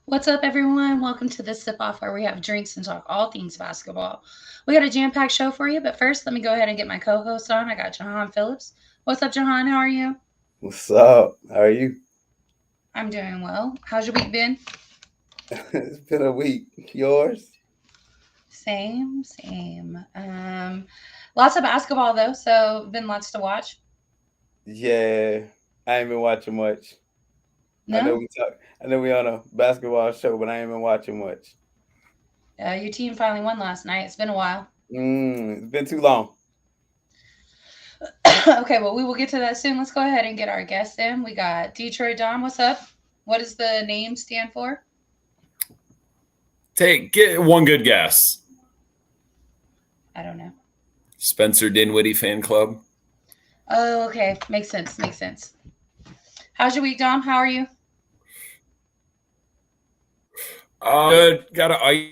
What's up, everyone? Welcome to the Sip-Off, where we have drinks and talk all things basketball. We got a jam-packed show for you, but first, let me go ahead and get my co-host on. I got Jahan Phillips. What's up, Jahan? How are you? What's up? How are you? I'm doing well. How's your week been? It's been a week. Yours? Same. Lots of basketball, though, so been lots to watch. Yeah, I ain't been watching much. No? I know we on a basketball show, but I ain't been watching much. Your team finally won last night. It's been a while. It's been too long. Okay, well, we will get to that soon. Let's go ahead and get our guests in. We got Detroit Dom. What's up? What does the name stand for? Get one good guess. I don't know. Spencer Dinwiddie fan club. Oh, okay. Makes sense. How's your week, Dom? How are you? Good. Got an ice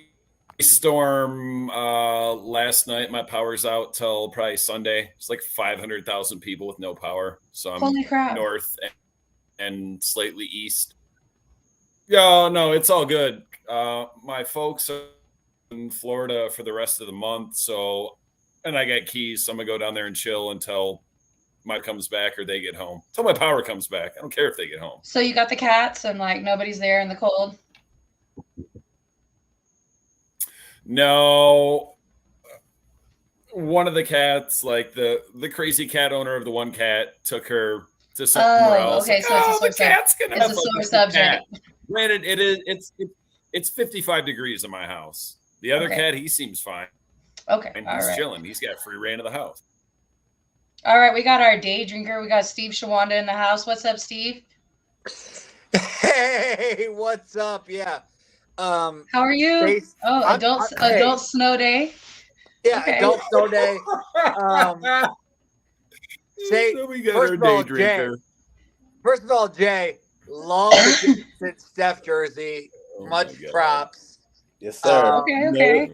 storm last night. My power's out till probably Sunday. It's like 500,000 people with no power. So I'm Holy crap. north and slightly east. Yeah, no, it's all good. My folks are in Florida for the rest of the month. And I got keys. So I'm going to go down there and chill until my comes back or they get home. Until my power comes back. I don't care if they get home. So you got the cats and like nobody's there in the cold? No, one of the cats, like the crazy cat owner of the one cat, took her to somewhere else. Okay, so the cat's gonna it's have a a sore subject. cat. Granted, it's 55 degrees in my house. The other cat, he seems fine. Okay, and all he's right. chilling. He's got free reign of the house. All right, we got our day drinker. We got Steve Shawanda in the house. What's up, Steve? Hey, what's up? Yeah. How are you? Adult snow day. Yeah, okay. Adult snow day. So we got our day drinker. First of all, Jay, love the Vincent Steph jersey. Much props. Yes, sir. Okay.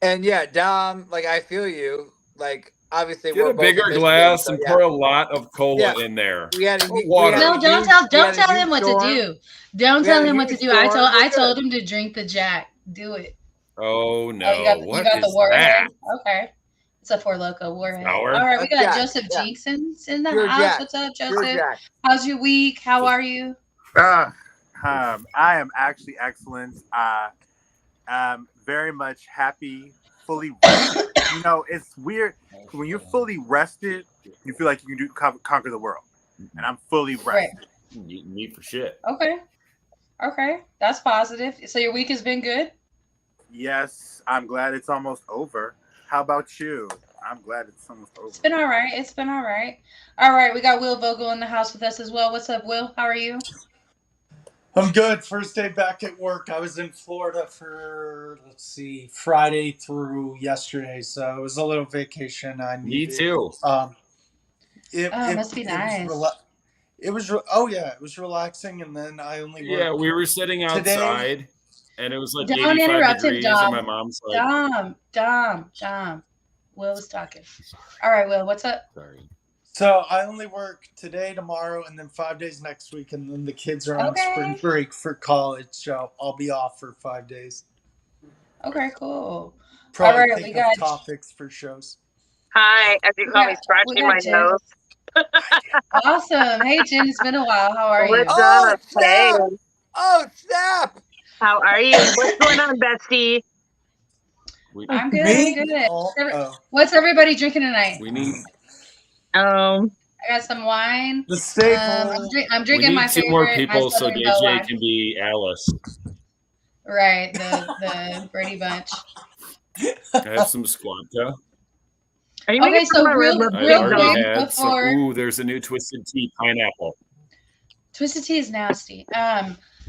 And yeah, Dom, like I feel you. Like obviously, get we're a bigger glass and pour a lot of cola in there. Water. No, don't tell him what to do. Don't tell him what to do. I told him to drink the Jack. Do it. Oh no! You got the Warhead. Okay, it's a Four Loko Warhead. All right, we got Joseph Jinkson's in the house. Jack. What's up, Joseph? How's your week? How are you? I am actually excellent. I'm very much happy, fully rested. You know, it's weird when you're fully rested. You feel like you can conquer the world, and I'm fully rested. Me for shit. Okay, that's positive. So your week has been good? Yes, I'm glad it's almost over. How about you? I'm glad it's almost over. It's been all right. All right, we got Will Vogel in the house with us as well. What's up, Will? How are you? I'm good. First day back at work. I was in Florida for, Friday through yesterday. So it was a little vacation I needed. Me too. It must be nice. It was relaxing. And then I only worked. Yeah, we were sitting outside and it was like Don't 85 interrupt degrees him, Dom. and my mom's like... Dom. Will was talking. All right, Will, what's up? Sorry. So I only work today, tomorrow, and then 5 days next week. And then the kids are on spring break for college. So I'll be off for 5 days. Okay, cool. Probably think of topics for shows. Hi, as you call me, scratching my nose. Awesome. Hey, Jen, it's been a while. How are you? What's Oh, up? Hey, snap! Oh, snap! how are you? What's going on, bestie? I'm good. I'm Me? good. Oh. What's everybody drinking tonight? We need Um, I got some wine. The staple. I'm we drinking my need two favorite. more my people so Southern Belle JJ wine. can be Alice. Right, the Brady Bunch. I have some Squadka. are you Okay, making so some real red I've real already quick had some. before Ooh, there's a new Twisted Tea pineapple. Twisted tea is nasty.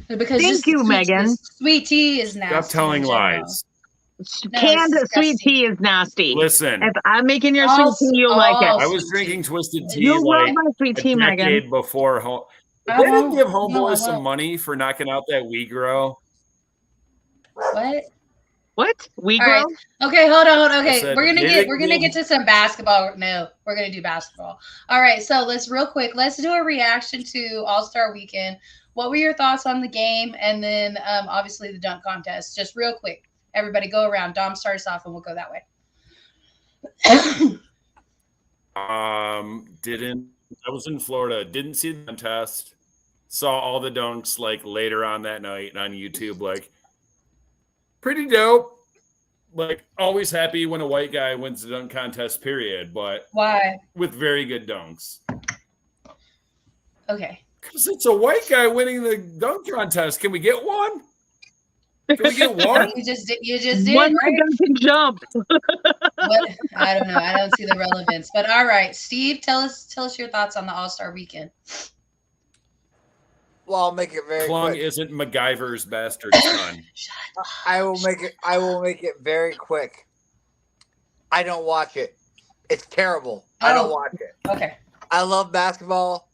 Because Thank just you, Megan. sweet tea is nasty. Stop telling in general. lies. No, Canned it's sweet disgusting. tea is nasty. Listen, If I'm making your All sweet tea, you'll like it. I was sweet drinking tea. Twisted Tea You'll love like my sweet a tea, Megan. decade before home. I They didn't won't. give No, I Homeboy some won't. money for knocking out that wheat grow. What? What? We All grow? right. Okay, hold on. I Okay, said we're they gonna didn't get give. to some basketball. No, we're gonna do basketball. All right, so let's real quick. Let's do a reaction to All Star Weekend. What were your thoughts on the game, and then obviously the dunk contest? Just real quick, everybody go around. Dom starts off, and we'll go that way. Didn't. I was in Florida. Didn't see the contest. Saw all the dunks like later on that night on YouTube. Like, pretty dope. Like, always happy when a white guy wins the dunk contest, period. But Why? with very good dunks. Okay. Because it's a white guy winning the dunk contest. Can we get one? Can we get one? You just did, One right? gun can jump. What? I don't know. I don't see the relevance. But all right, Steve, tell us your thoughts on the All Star Weekend. Well, I'll make it very Klung quick. isn't MacGyver's bastard son. I will make it very quick. I don't watch it. It's terrible. I don't watch it. Okay. I love basketball.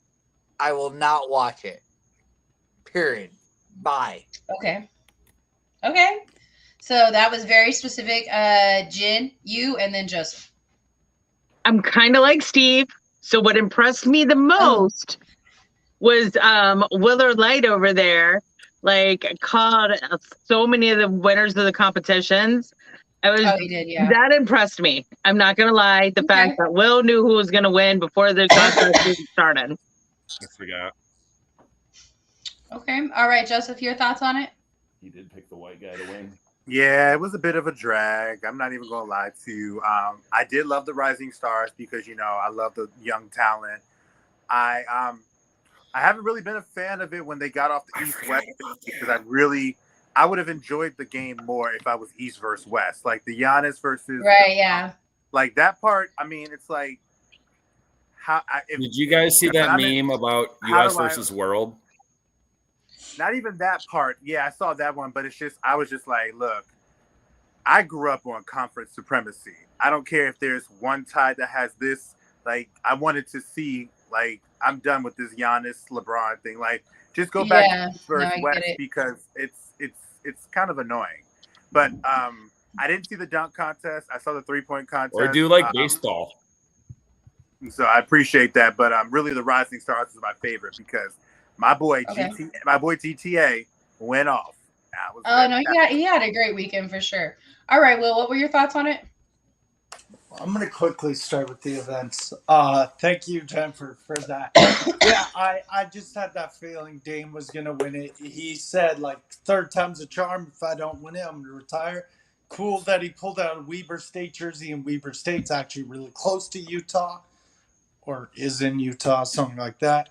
I will not watch it. Period. Bye. Okay. Okay. So that was very specific. Jen, you, and then Joseph. I'm kind of like Steve. So what impressed me the most was Willard Light over there. Like, called so many of the winners of the competitions. He did, yeah. That impressed me. I'm not gonna lie. The fact that Will knew who was gonna win before the contest even started. I forgot. Okay. All right, Joseph, your thoughts on it? He did pick the white guy to win. Yeah, it was a bit of a drag. I'm not even going to lie to you. I did love the Rising Stars because, I love the young talent. I haven't really been a fan of it when they got off the East-West because I would have enjoyed the game more if I was East versus West. Like the Giannis versus... Right, yeah. Like that part, I mean, it's like... Did you guys see that meme about U.S. versus World? Not even that part. Yeah, I saw that one, but I was just like, look, I grew up on conference supremacy. I don't care if there's one tie that has this. Like, I wanted to see, like, I'm done with this Giannis LeBron thing. Like, just go back to versus West because it's kind of annoying. But I didn't see the dunk contest. I saw the 3-point contest. Or do like baseball. So I appreciate that, but really the Rising Stars is my favorite because my boy GTA went off. He had a great weekend for sure. All right, Will, what were your thoughts on it? I'm going to quickly start with the events. Thank you, Jennifer, for that. Yeah, I just had that feeling Dame was going to win it. He said, like, third time's a charm. If I don't win it, I'm going to retire. Cool that he pulled out a Weber State jersey, and Weber State's actually really close to Utah, or is in Utah, something like that.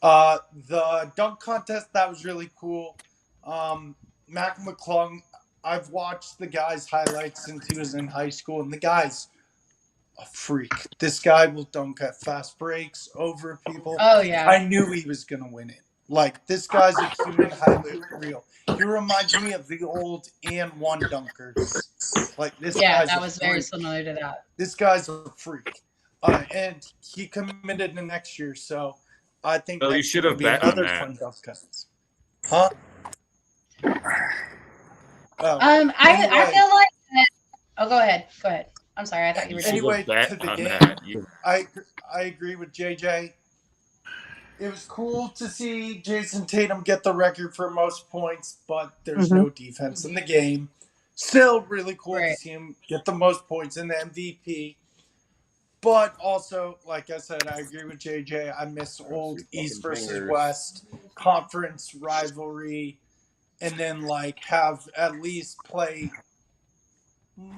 The dunk contest, that was really cool. Mac McClung, I've watched the guy's highlights since he was in high school, and the guy's a freak. This guy will dunk at fast breaks over people. Oh, yeah. I knew he was going to win it. Like, this guy's a human highlight reel. He reminds me of the old and one dunkers. Like, this guy's that was very similar to that. This guy's a freak. And he committed to next year, so I think you should have bet on that. fun dunk contest. Huh? I feel like go ahead. I'm sorry, I thought you were anyway to the game. I agree with JJ. It was cool to see Jason Tatum get the record for most points, but there's no defense in the game. Still really cool to see him get the most points in the MVP. But also, like I said, I agree with JJ. I miss old East versus fingers. West conference rivalry, and then like have at least play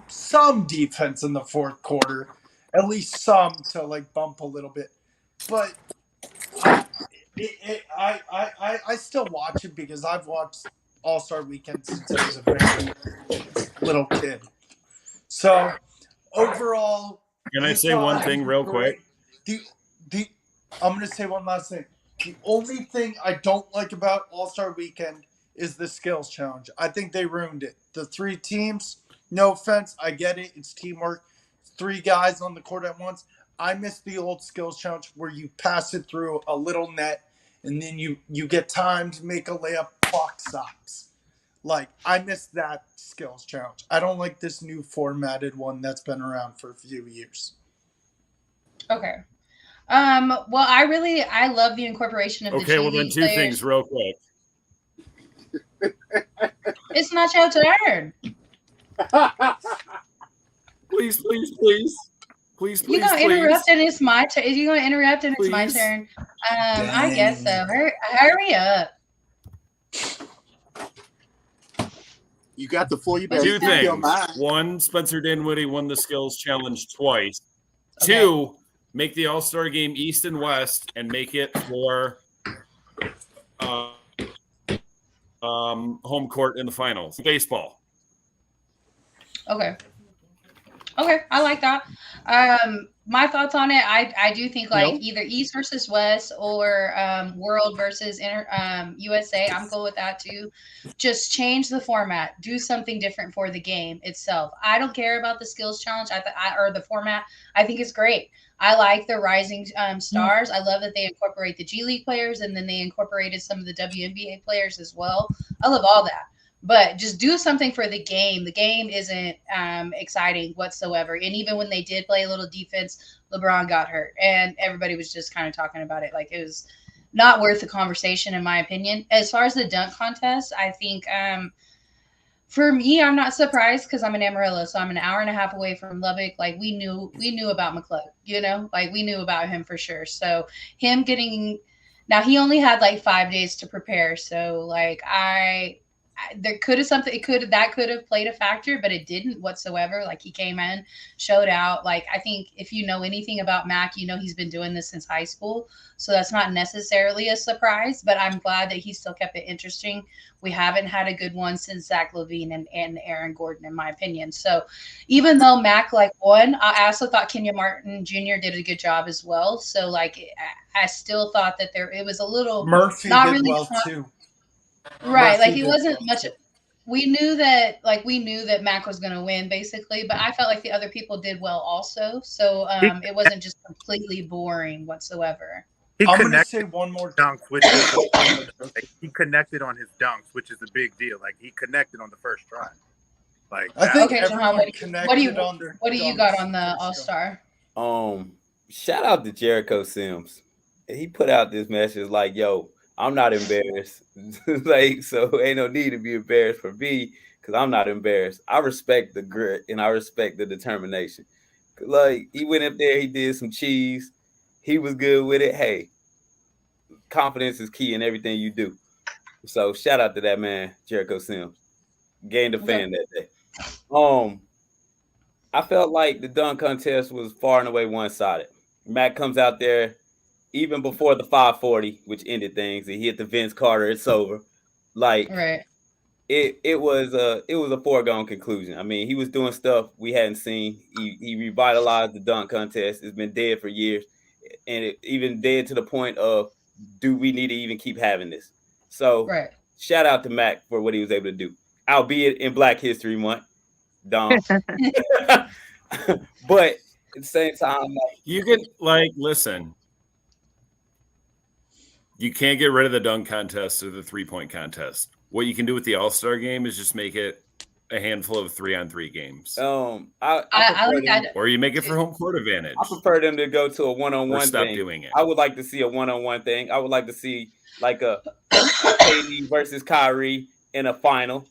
some defense in the fourth quarter, at least some to like bump a little bit. But I still watch it because I've watched All-Star Weekend since I was a very little kid. So overall, Can I say Utah one has thing been real great. quick? I'm going to say one last thing. The only thing I don't like about All-Star Weekend is the skills challenge. I think they ruined it. The three teams, no offense, I get it. It's teamwork. 3 guys on the court at once. I miss the old skills challenge where you pass it through a little net and then you get time to make a layup, clock stops. Like, I miss that skills challenge. I don't like this new formatted one that's been around for a few years. Okay. Well, I love the incorporation of the Okay, G well then League two players. things real quick. It's not your turn. Please, please, please. Please, please, You gonna please. interrupt and it's my turn? You gonna interrupt and it's my Please. turn? I guess so. Hurry up. You got the floor. You better Two speak your things. mind. One, Spencer Dinwiddie won the skills challenge twice. Okay. Two, make the All-Star game East and West and make it for home court in the finals. Baseball. Okay, I like that. My thoughts on it, I do think like either East versus West or World versus USA. I'm cool with that too. Just change the format, do something different for the game itself. I don't care about the skills challenge or the format. I think it's great. I like the rising stars. I love that they incorporate the G League players and then they incorporated some of the WNBA players as well. I love all that. But just do something for the game. The game isn't exciting whatsoever. And even when they did play a little defense, LeBron got hurt. And everybody was just kind of talking about it. Like, it was not worth the conversation, in my opinion. As far as the dunk contest, I think for me, I'm not surprised because I'm in Amarillo. So I'm an hour and a half away from Lubbock. Like, we knew about McClung, you know? Like, we knew about him for sure. So him getting – now, he only had like 5 days to prepare. So, like, there could have played a factor, but it didn't whatsoever. Like, he came in, showed out. Like, I think if you know anything about Mac, you know he's been doing this since high school, so that's not necessarily a surprise. But I'm glad that he still kept it interesting. We haven't had a good one since Zach LaVine and Aaron Gordon, in my opinion. So even though Mac won, I also thought Kenya Martin Jr. did a good job as well. So like, I still thought that it was a little Murphy not did really well too. Right, Murphy like it wasn't much. We knew that Mac was going to win basically, but I felt like the other people did well also. So it wasn't just completely boring whatsoever. I'm going to say one more dunks, which is like, he connected on his dunks, which is a big deal. Like, he connected on the first try. Like, I think okay, everyone Jahan, connected what do you got on the All-Star? Shout out to Jericho Sims. He put out this message like, yo, I'm not embarrassed. Like, so ain't no need to be embarrassed for me because I'm not embarrassed. I respect the grit and I respect the determination. Like, he went up there, he did some cheese. He was good with it. Hey, confidence is key in everything you do. So shout out to that man, Jericho Sims. Gained a fan that day. I felt like the dunk contest was far and away one-sided. Mac comes out there even before the 540, which ended things, and he hit the Vince Carter. It's over. Like, right. It was a foregone conclusion. I mean, he was doing stuff we hadn't seen. He revitalized the dunk contest. It's been dead for years, and it even dead to the point of, do we need to even keep having this? So, right. Shout out to Mac for what he was able to do, albeit in Black History Month, Dom. But at the same time, like, you can listen. You can't get rid of the dunk contest or the 3-point contest. What you can do with the All-Star game is just make it a handful of 3-on-3 games. I like that. Or you make it for home court advantage. I prefer them to go to a one-on-one thing. Stop doing it. I would like to see a one-on-one thing. I would like to see like a KD versus Kyrie in a final,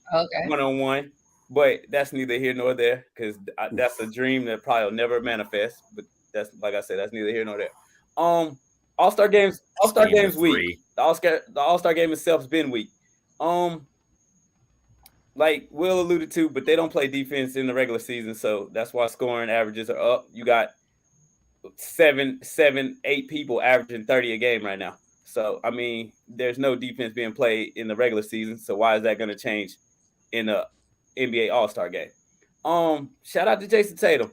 one-on-one. But that's neither here nor there because that's a dream that probably will never manifest. But that's like I said, that's neither here nor there. All-Star games week. The All-Star game itself has been weak. Like Will alluded to, but they don't play defense in the regular season, so that's why scoring averages are up. You got 7, 8 people averaging 30 a game right now. So I mean, there's no defense being played in the regular season. So why is that going to change in the NBA All-Star game? Shout out to Jason Tatum.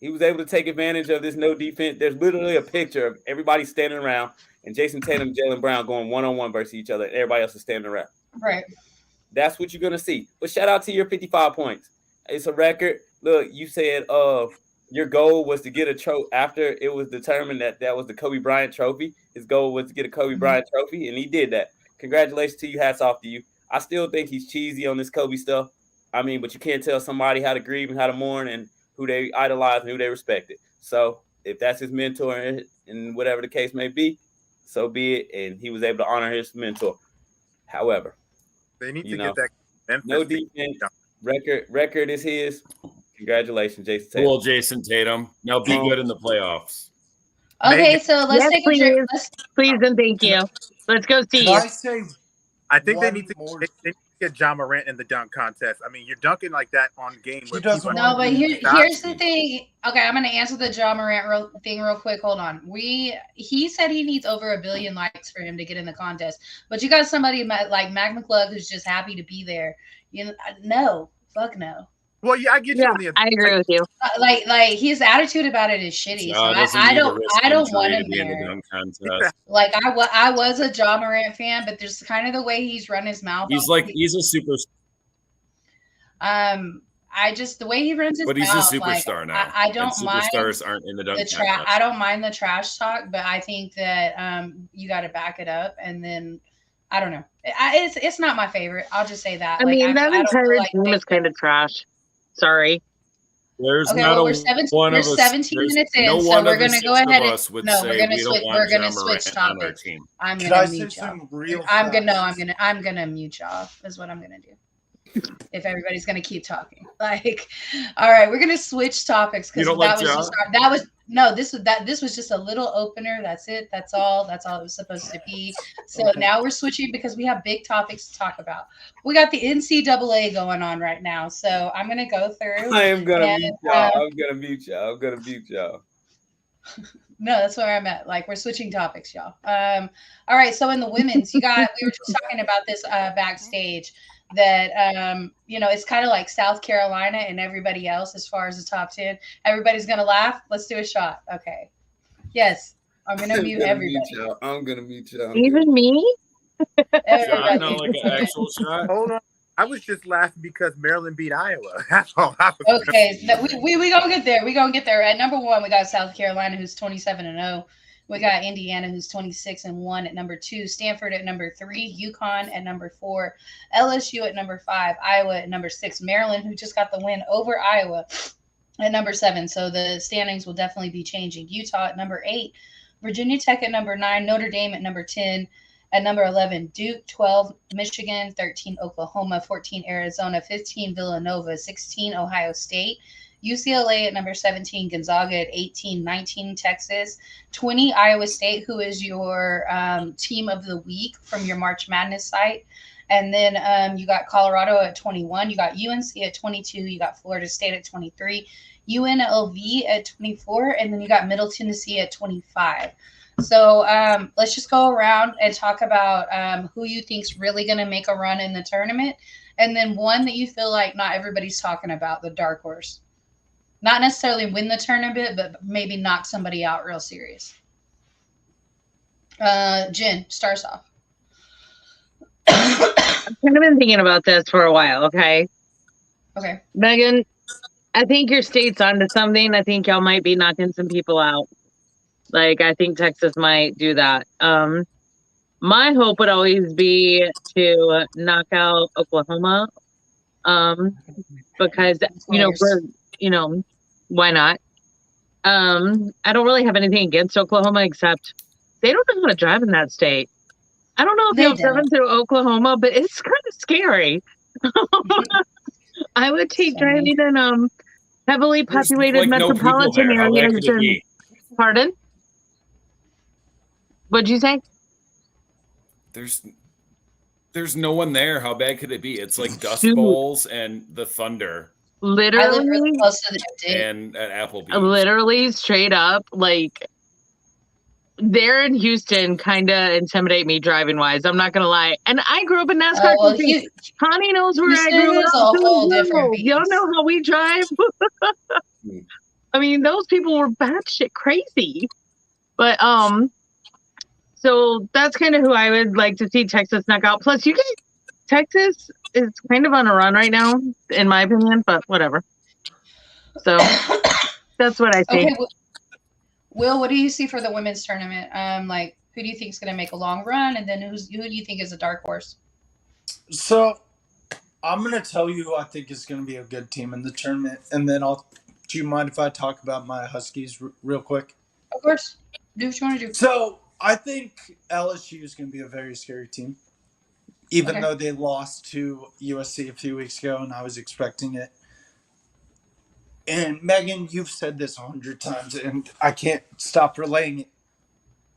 He was able to take advantage of this no defense. There's literally a picture of everybody standing around and Jason Tatum and Jaylen Brown going one-on-one versus each other. And everybody else is standing around. Right. That's what you're going to see. But shout out to your 55 points. It's a record. Look, you said your goal was to get a trophy after it was determined that was the Kobe Bryant trophy. His goal was to get a Kobe Bryant trophy, and he did that. Congratulations to you. Hats off to you. I still think he's cheesy on this Kobe stuff. I mean, but you can't tell somebody how to grieve and how to mourn and who they idolize and who they respected. So if that's his mentor and whatever the case may be, so be it. And he was able to honor his mentor. However, they need to get that Memphis no defense. Record is his. Congratulations, Jason Tatum. Cool, Jason Tatum. Now be good in the playoffs. Okay, so let's take a drink. Please and thank you. Let's go see you. I think they need to get Ja Morant in the dunk contest. I mean, you're dunking like that on game. No, but here's the thing. Okay, I'm going to answer the Ja Morant thing real quick. Hold on. He said he needs over 1 billion likes for him to get in the contest. But you got somebody like Mac McClung who's just happy to be there. You know, no, fuck no. Well, yeah, I get you. I agree with you. Like his attitude about it is shitty. So I don't want him there. Like I was a Ja Morant fan, but there's kind of the way he's run his mouth. He's a super. The way he runs his mouth. But he's a superstar now. I don't mind. Superstars aren't in the dunk contest. I don't mind the trash talk, but I think that you got to back it up, and then I don't know. It's not my favorite. I'll just say that. I mean, that entire team is kind of trash. Sorry. There's okay, not well, we're 17 minutes in, so we're going to go ahead and we're going to switch topics. I'm going to mute y'all. I'm going to mute y'all. Is what I'm going to do. If everybody's going to keep talking, like, all right, we're going to switch topics because this was just a little opener. That's it. That's all it was supposed to be. So now we're switching because we have big topics to talk about. We got the NCAA going on right now, so I'm going to go through. I am going to mute y'all. I'm going to mute y'all. No, that's where I'm at. Like, we're switching topics, y'all. All right. So in the women's, we were just talking about this backstage. That it's kind of like South Carolina and everybody else as far as the top 10. Everybody's gonna laugh. Let's do a shot. Okay. Yes, I'm gonna mute everybody. I'm gonna mute y'all. Even me? Shot, no, like an actual shot. Hold on. I was just laughing because Maryland beat Iowa. That's all. Okay, we gonna get there. We gonna get there. At number 1, we got South Carolina, who's 27-0. We got Indiana, who's 26-1 at number 2, Stanford at number 3, UConn at number 4, LSU at number 5, Iowa at number 6, Maryland, who just got the win over Iowa at number 7. So the standings will definitely be changing. Utah at number 8, Virginia Tech at number 9, Notre Dame at number 10, at number 11, Duke, 12, Michigan, 13, Oklahoma, 14, Arizona, 15, Villanova, 16, Ohio State, UCLA at number 17, Gonzaga at 18, 19, Texas, 20, Iowa State, who is your team of the week from your March Madness site. And then you got Colorado at 21, you got UNC at 22, you got Florida State at 23, UNLV at 24, and then you got Middle Tennessee at 25. So let's just go around and talk about who you think's really going to make a run in the tournament, and then one that you feel like not everybody's talking about, the dark horse. Not necessarily win the tournament, but maybe knock somebody out real serious. Jen, starts off. I've kind of been thinking about this for a while, okay? Okay. Megan, I think your state's onto something. I think y'all might be knocking some people out. Like, I think Texas might do that. My hope would always be to knock out Oklahoma. Because, why not? I don't really have anything against Oklahoma, except they don't know how to drive in that state. I don't know if you've driven through Oklahoma, but it's kind of scary. I would take driving in heavily populated metropolitan areas. Pardon? What'd you say? There's no one there. How bad could it be? It's like Dust Dude. Bowls and the Thunder I live really Literally, close to the dig. and at Applebee's. literally straight up, like there in Houston kind of intimidate me driving wise. I'm not gonna lie. And I grew up in NASCAR. Well, Connie knows where I Houston grew is up. a whole different Y'all beast. know how we drive. I mean, those people were batshit crazy. But so that's kind of who I would like to see Texas knock out. Plus, you guys, Texas is kind of on a run right now, in my opinion. But whatever. So that's what I see. Okay, Will, what do you see for the women's tournament? Like, who do you think is going to make a long run, and then who do you think is a dark horse? So, I'm going to tell you who I think is going to be a good team in the tournament, and then do you mind if I talk about my Huskies real quick? Of course. Do what you want to do. So, I think LSU is going to be a very scary team, even though they lost to USC a few weeks ago, and I was expecting it. And Megan, you've said this 100 times, and I can't stop relaying it.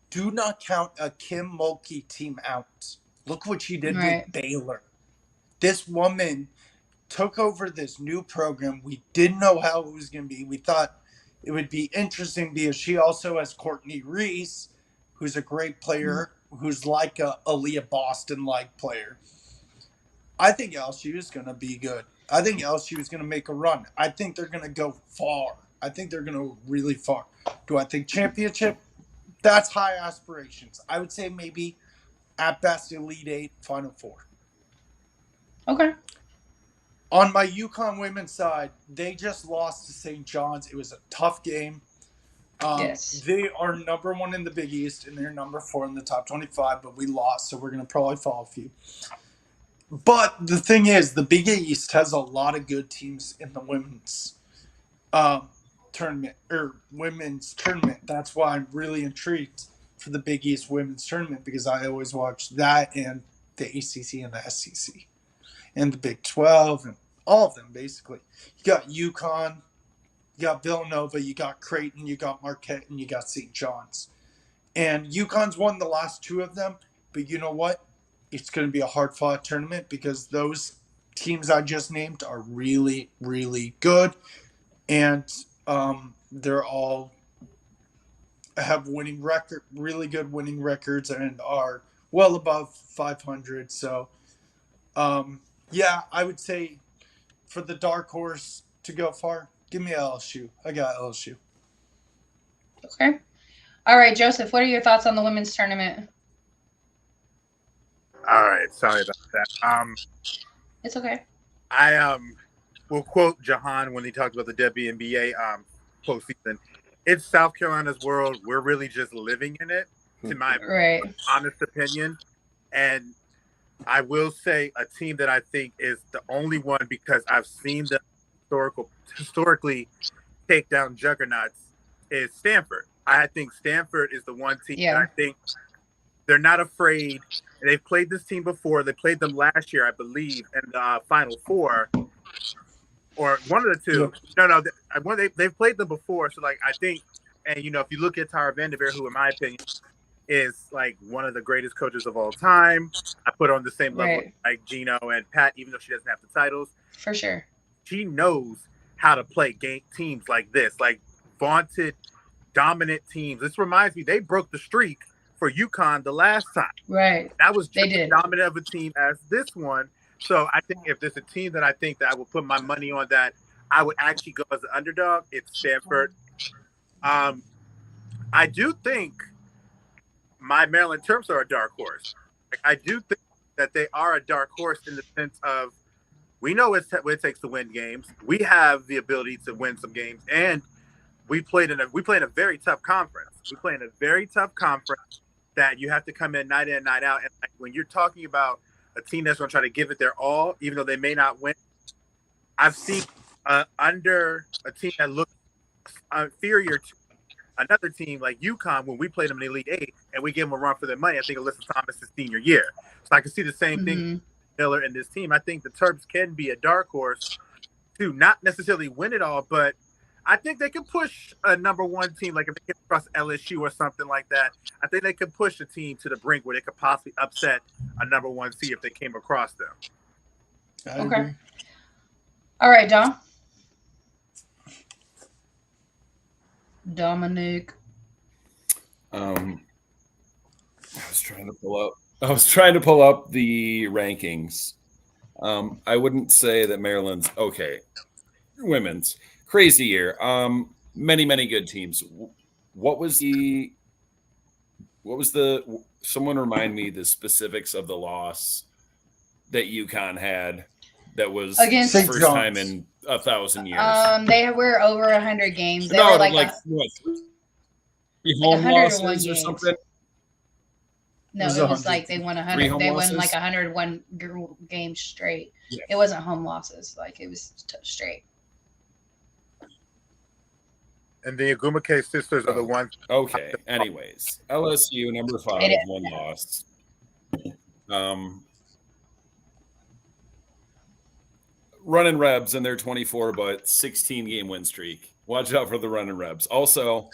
Do not count a Kim Mulkey team out. Look what she did with Baylor. This woman took over this new program. We didn't know how it was going to be. We thought it would be interesting because she also has Courtney Reese, who's a great player, who's like a Aaliyah Boston-like player. I think LSU is going to be good. I think LSU is going to make a run. I think they're going to go far. I think they're going to go really far. Do I think championship? That's high aspirations. I would say maybe at best Elite Eight, Final Four. Okay. On my UConn women's side, they just lost to St. John's. It was a tough game. Yes. They are number 1 in the Big East, and they're number 4 in the top 25, but we lost, so we're going to probably fall a few. But the thing is, the Big East has a lot of good teams in the women's tournament, or women's tournament. That's why I'm really intrigued for the Big East women's tournament, because I always watch that and the ACC and the SEC and the Big 12 and all of them, basically. You got UConn, you got Villanova, you got Creighton, you got Marquette, and you got St. John's. And UConn's won the last 2 of them, but you know what? It's going to be a hard-fought tournament because those teams I just named are really, really good. And they're all have really good winning records, and are well above 500. So, yeah, I would say for the dark horse to go far, give me LSU. I got LSU. Okay. All right, Joseph, what are your thoughts on the women's tournament? All right, sorry about that. It's okay. I will quote Jahan when he talked about the WNBA postseason. It's South Carolina's world. We're really just living in it, to my honest opinion. And I will say a team that I think is the only one, because I've seen them historically take down juggernauts, is Stanford. I think Stanford is the one team that I think they're not afraid. They've played this team before. They played them last year, I believe, in the Final Four, or one of the two. No, they've played them before. So, like, I think, and if you look at Tara Vanderveer, who, in my opinion, is like one of the greatest coaches of all time. I put her on the same level like Gino and Pat, even though she doesn't have the titles. For sure. She knows how to play teams like this, like vaunted, dominant teams. This reminds me, they broke the streak for UConn the last time. Right. That was just as dominant of a team as this one. So I think if there's a team that I think that I would put my money on that I would actually go as an underdog, it's Stanford. I do think my Maryland Terps are a dark horse. I do think that they are a dark horse in the sense of we know what it takes to win games. We have the ability to win some games, and we play in a very tough conference. We play in a very tough conference that you have to come in, night out. And like, when you're talking about a team that's going to try to give it their all, even though they may not win, I've seen under a team that looks inferior to another team like UConn when we played them in the Elite Eight and we gave them a run for their money. I think Alyssa Thomas' senior year. So I can see the same thing Miller and this team. I think the Terps can be a dark horse to not necessarily win it all, but I think they could push a number one team, like if they came across LSU or something like that. I think they could push a team to the brink where they could possibly upset a number one seed if they came across them. I Okay. agree. All right, Dom. Dominic. I was trying to pull up the rankings. I wouldn't say that Maryland's okay. Women's crazy year. Many good teams. What was the? Someone remind me the specifics of the loss that UConn had. That was Against the St. first time John's. in 1,000 years. They were over 100 games. They no, were like like a, what? like Home 101 losses or games. something. No, was it was 100. like they won 100. home They won losses? like 101 games straight. Yeah. It wasn't home losses. Like it was straight. And the Agumake sisters are the ones. Okay. Anyways, LSU number 5, It is. 1 loss. Running Rebs in their 24 but 16 game win streak. Watch out for the running Rebs. Also,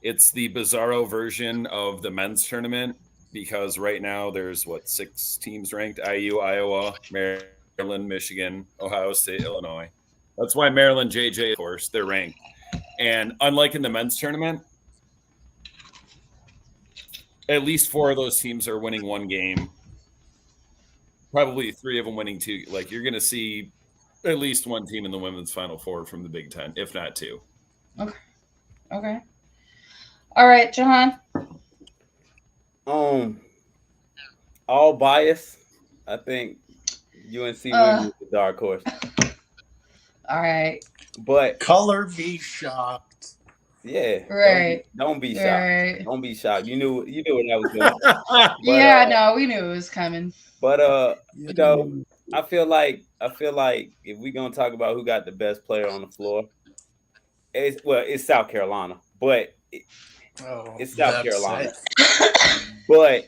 it's the bizarro version of the men's tournament because right now there's 6 teams ranked: IU, Iowa, Maryland, Michigan, Ohio State, Illinois. That's why Maryland JJ, of course, they're ranked. And unlike in the men's tournament, at least 4 of those teams are winning 1 game. Probably 3 of them winning 2. Like you're going to see at least 1 team in the women's Final Four from the Big Ten, if not 2. Okay. All right, Jahan. All bias. I think UNC women is the dark horse. All right. But Color be shocked. yeah, Right. Don't be shocked. Right. Don't be shocked. You knew what I was doing. But, Yeah, no, we knew it was coming. But I feel like if we're gonna talk about who got the best player on the floor, it's South Carolina, but it's South Carolina. But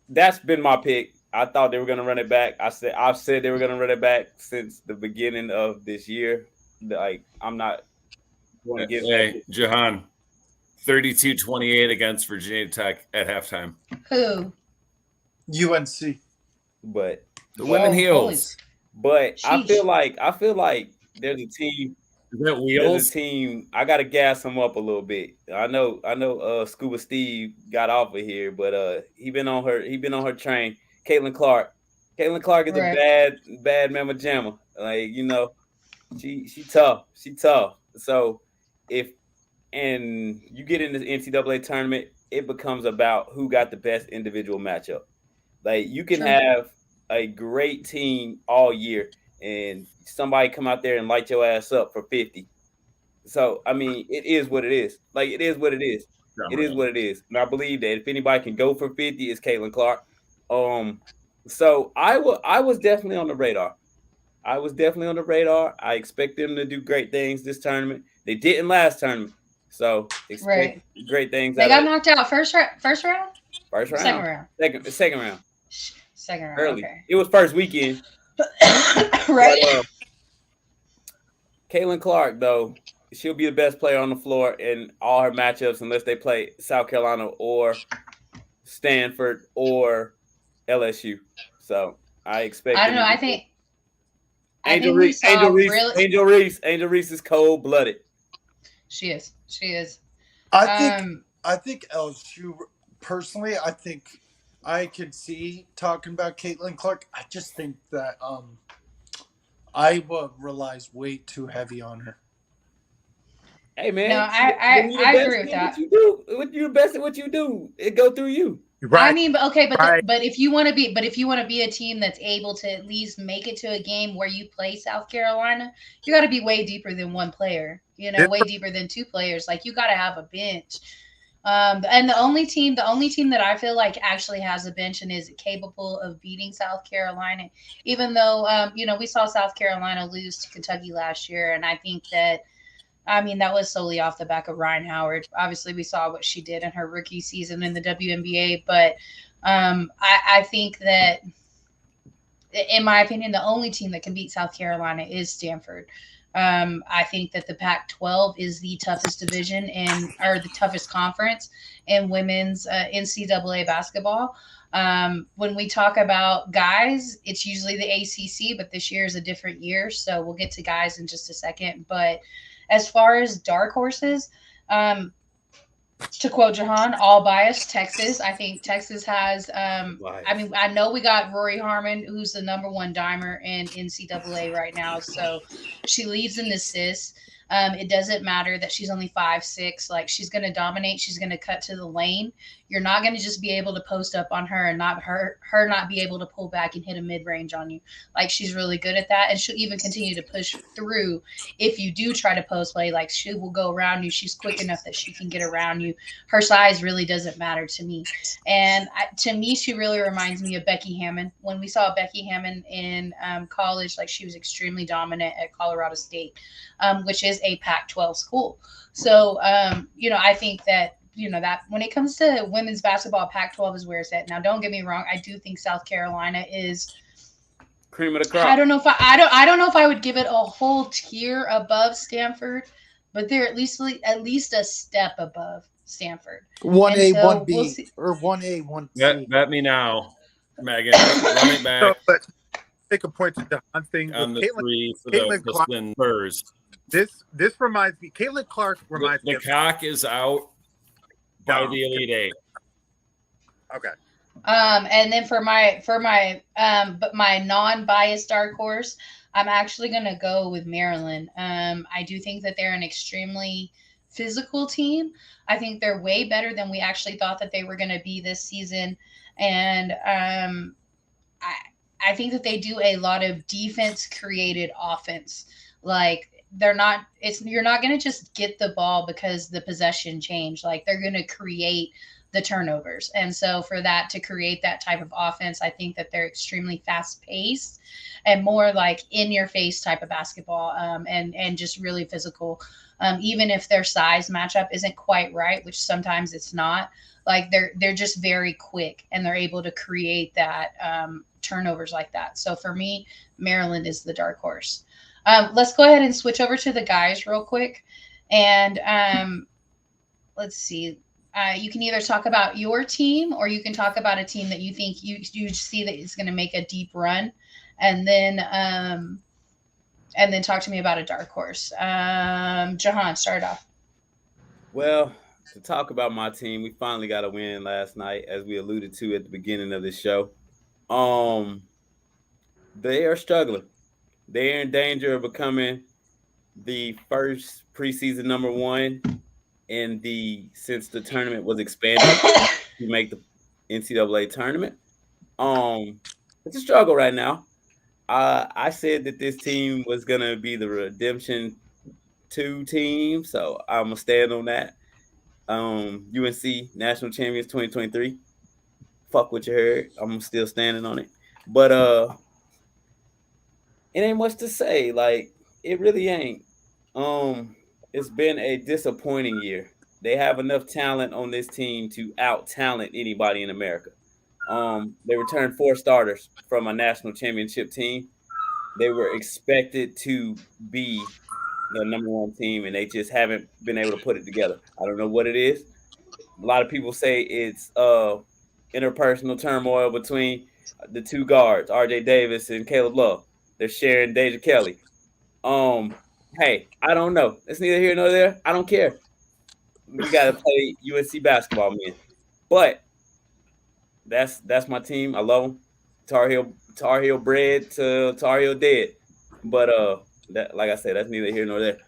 that's been my pick. I thought they were gonna run it back. I've said they were gonna run it back since the beginning of this year. Like I'm not going to give. Hey, Jahan, 32-28 against Virginia Tech at halftime. Who? UNC. But the women heels. But Sheesh. I feel like there's a team. Is that There's wheels? a team. I gotta gas him up a little bit. I know. Scuba Steve got off of here, but he been on her train. Caitlin Clark is Right. a bad mama jamma. Like she tough. She tough. So and you get in the NCAA tournament, it becomes about who got the best individual matchup. Like you can True. have a great team all year, and somebody come out there and light your ass up for 50. So I mean, it is what it is. Like it is what it is. It is what it is. And I believe that if anybody can go for 50, it's Caitlin Clark. So I was definitely on the radar. I expect them to do great things this tournament. They didn't last tournament, so expect great things. They got knocked out first round. First round. Second round. Second round. Second round. Early. Okay. It was first weekend. Right. But, Caitlin Clark, though, she'll be the best player on the floor in all her matchups unless they play South Carolina or Stanford or LSU. So I expect. I don't know. I think Angel we Reese. saw Angel Reese is cold blooded. She is. I think LSU personally. I think I can see talking about Caitlin Clark. I just think that Iowa relies way too heavy on her. Hey man, No, I agree with that. What you do, you're the best at what you do. It go through you. Right. I mean, but okay, but Right. but if you want to be a team that's able to at least make it to a game where you play South Carolina, you got to be way deeper than one player. Way deeper than 2 players. Like you got to have a bench. And the only team that I feel like actually has a bench and is capable of beating South Carolina, even though we saw South Carolina lose to Kentucky last year, and I think that. I mean, that was solely off the back of Ryan Howard. Obviously, we saw what she did in her rookie season in the WNBA. But I think that, in my opinion, the only team that can beat South Carolina is Stanford. I think that the Pac-12 is the toughest division or the toughest conference in women's NCAA basketball. When we talk about guys, it's usually the ACC, but this year is a different year, so we'll get to guys in just a second. But as far as dark horses, to quote Jahan, all biased, Texas. I think Texas has. I mean, I know we got Rory Harmon, who's the number one dimer in NCAA right now. So she leads in assists. It doesn't matter that she's only 5'6". Like, she's going to dominate. She's going to cut to the lane. You're not going to just be able to post up on her and not her not be able to pull back and hit a mid range on you. Like, she's really good at that, and she'll even continue to push through if you do try to post play. Like, she will go around you. She's quick enough that she can get around you. Her size really doesn't matter to me. And to me, she really reminds me of Becky Hammond. When we saw Becky Hammond in college, like, she was extremely dominant at Colorado State, which is a Pac-12 school. So, I think that, that when it comes to women's basketball, Pac-12 is where it's at. Now, don't get me wrong. I do think South Carolina is cream of the crop. I don't know if I would give it a whole tier above Stanford, but they're at least a step above Stanford. 1A, so 1B, or 1A, 1C. Bet me now, Megan. Run it back. But take a point to Don's thing on the three for Caitlin the Clark. Spurs. This reminds me. Caitlin Clark reminds me. The cock is out by the Elite Eight. Okay. And then for my but my non-biased dark horse, I'm actually gonna go with Maryland. I do think that they're an extremely physical team. I think they're way better than we actually thought that they were going to be this season, and I think that they do a lot of defense created offense. Like, you're not going to just get the ball because the possession changed. Like, they're going to create the turnovers. And so for that to create that type of offense, I think that they're extremely fast paced and more like in your face type of basketball, and just really physical. Even if their size matchup isn't quite right, which sometimes it's not, like they're just very quick and they're able to create that turnovers like that. So for me, Maryland is the dark horse. Let's go ahead and switch over to the guys real quick. And let's see. You can either talk about your team or you can talk about a team that you think you see that is going to make a deep run, and then talk to me about a dark horse. Jahan, start off. Well, to talk about my team, we finally got a win last night, as we alluded to at the beginning of this show. They are struggling. They are in danger of becoming the first preseason number one since the tournament was expanded to make the NCAA tournament. It's a struggle right now. I said that this team was gonna be the Redemption 2 team, so I'm gonna stand on that. UNC National Champions 2023. Fuck what you heard. I'm still standing on it. But it ain't much to say. Like, it really ain't. It's been a disappointing year. They have enough talent on this team to out-talent anybody in America. They returned 4 starters from a national championship team. They were expected to be the number one team, and they just haven't been able to put it together. I don't know what it is. A lot of people say it's interpersonal turmoil between the 2 guards, RJ Davis and Caleb Love. They're sharing Deja Kelly. Hey, I don't know. It's neither here nor there. I don't care. We got to play UNC basketball, man. But that's my team. I love them. Tar Heel bred to Tar Heel dead. But that, like I said, that's neither here nor there.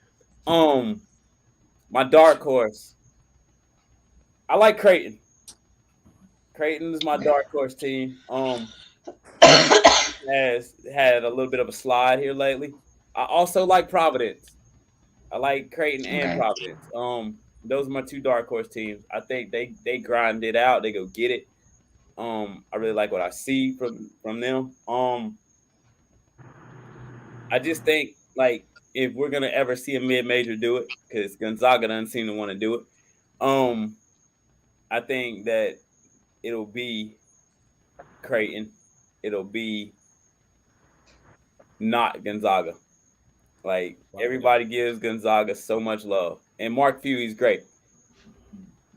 My dark horse. I like Creighton. Creighton is my dark horse team. Has had a little bit of a slide here lately. I also like Providence. I like Creighton and Providence. Those are my 2 dark horse teams. I think they grind it out. They go get it. I really like what I see from them. I just think, like, if we're gonna ever see a mid-major do it, because Gonzaga doesn't seem to want to do it, I think that it'll be Creighton. It'll be not Gonzaga. Like everybody gives Gonzaga so much love, and Mark Few, he's great.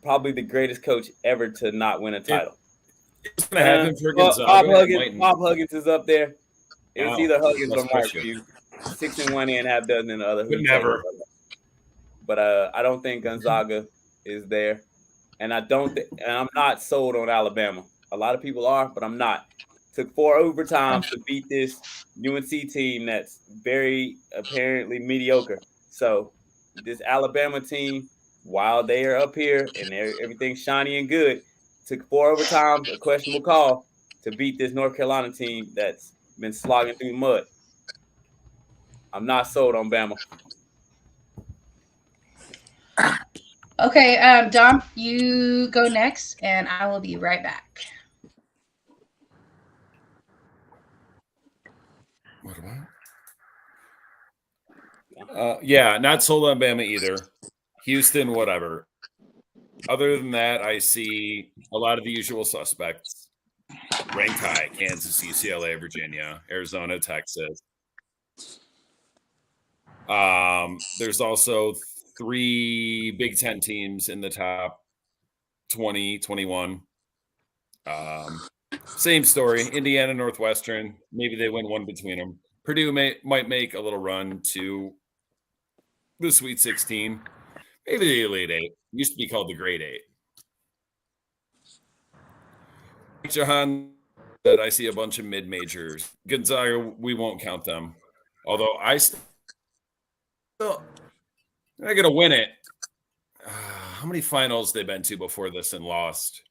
Probably the greatest coach ever to not win a title. It's going to happen for Well, Gonzaga. Bob Huggins is up there. It's either Huggins or Let's Mark push it. Few. 6-1 and half dozen in the other. But never. But I don't think Gonzaga is there, and I'm not sold on Alabama. A lot of people are, but I'm not. Took 4 overtimes to beat this UNC team that's very apparently mediocre. So this Alabama team, while they are up here and everything's shiny and good, took 4 overtimes, a questionable call, to beat this North Carolina team that's been slogging through the mud. I'm not sold on Bama. Okay, Dom, you go next, and I will be right back. What about? Yeah, not sold on Bama either. Houston, whatever. Other than that, I see a lot of the usual suspects. Ranked high: Kansas, UCLA, Virginia, Arizona, Texas. There's also 3 Big Ten teams in the top 20, 21. Same story. Indiana, Northwestern. Maybe they win one between them. Purdue might make a little run to the Sweet 16. Maybe the Elite 8. Used to be called the Great 8. Jahan said, I see a bunch of mid-majors. Gonzaga, we won't count them. Although I still, they're going to win it. How many finals they've been to before this and lost?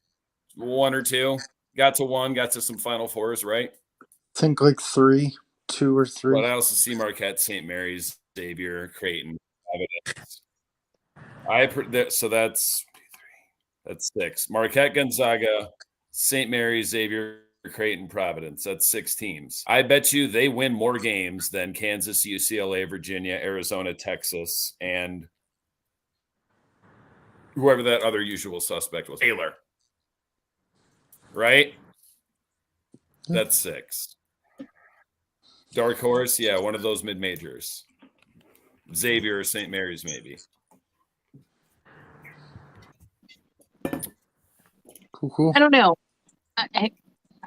1 or 2? Got to 1, got to some Final Fours, right? I think like 3, 2 or 3. But I also see Marquette, St. Mary's, Xavier, Creighton, Providence. So that's 6. Marquette, Gonzaga, St. Mary's, Xavier, Creighton, Providence. That's 6 teams. I bet you they win more games than Kansas, UCLA, Virginia, Arizona, Texas, and whoever that other usual suspect was. Baylor. Right? That's 6. Dark horse, yeah, one of those mid-majors. Xavier or St. Mary's, maybe. Cool. I don't know.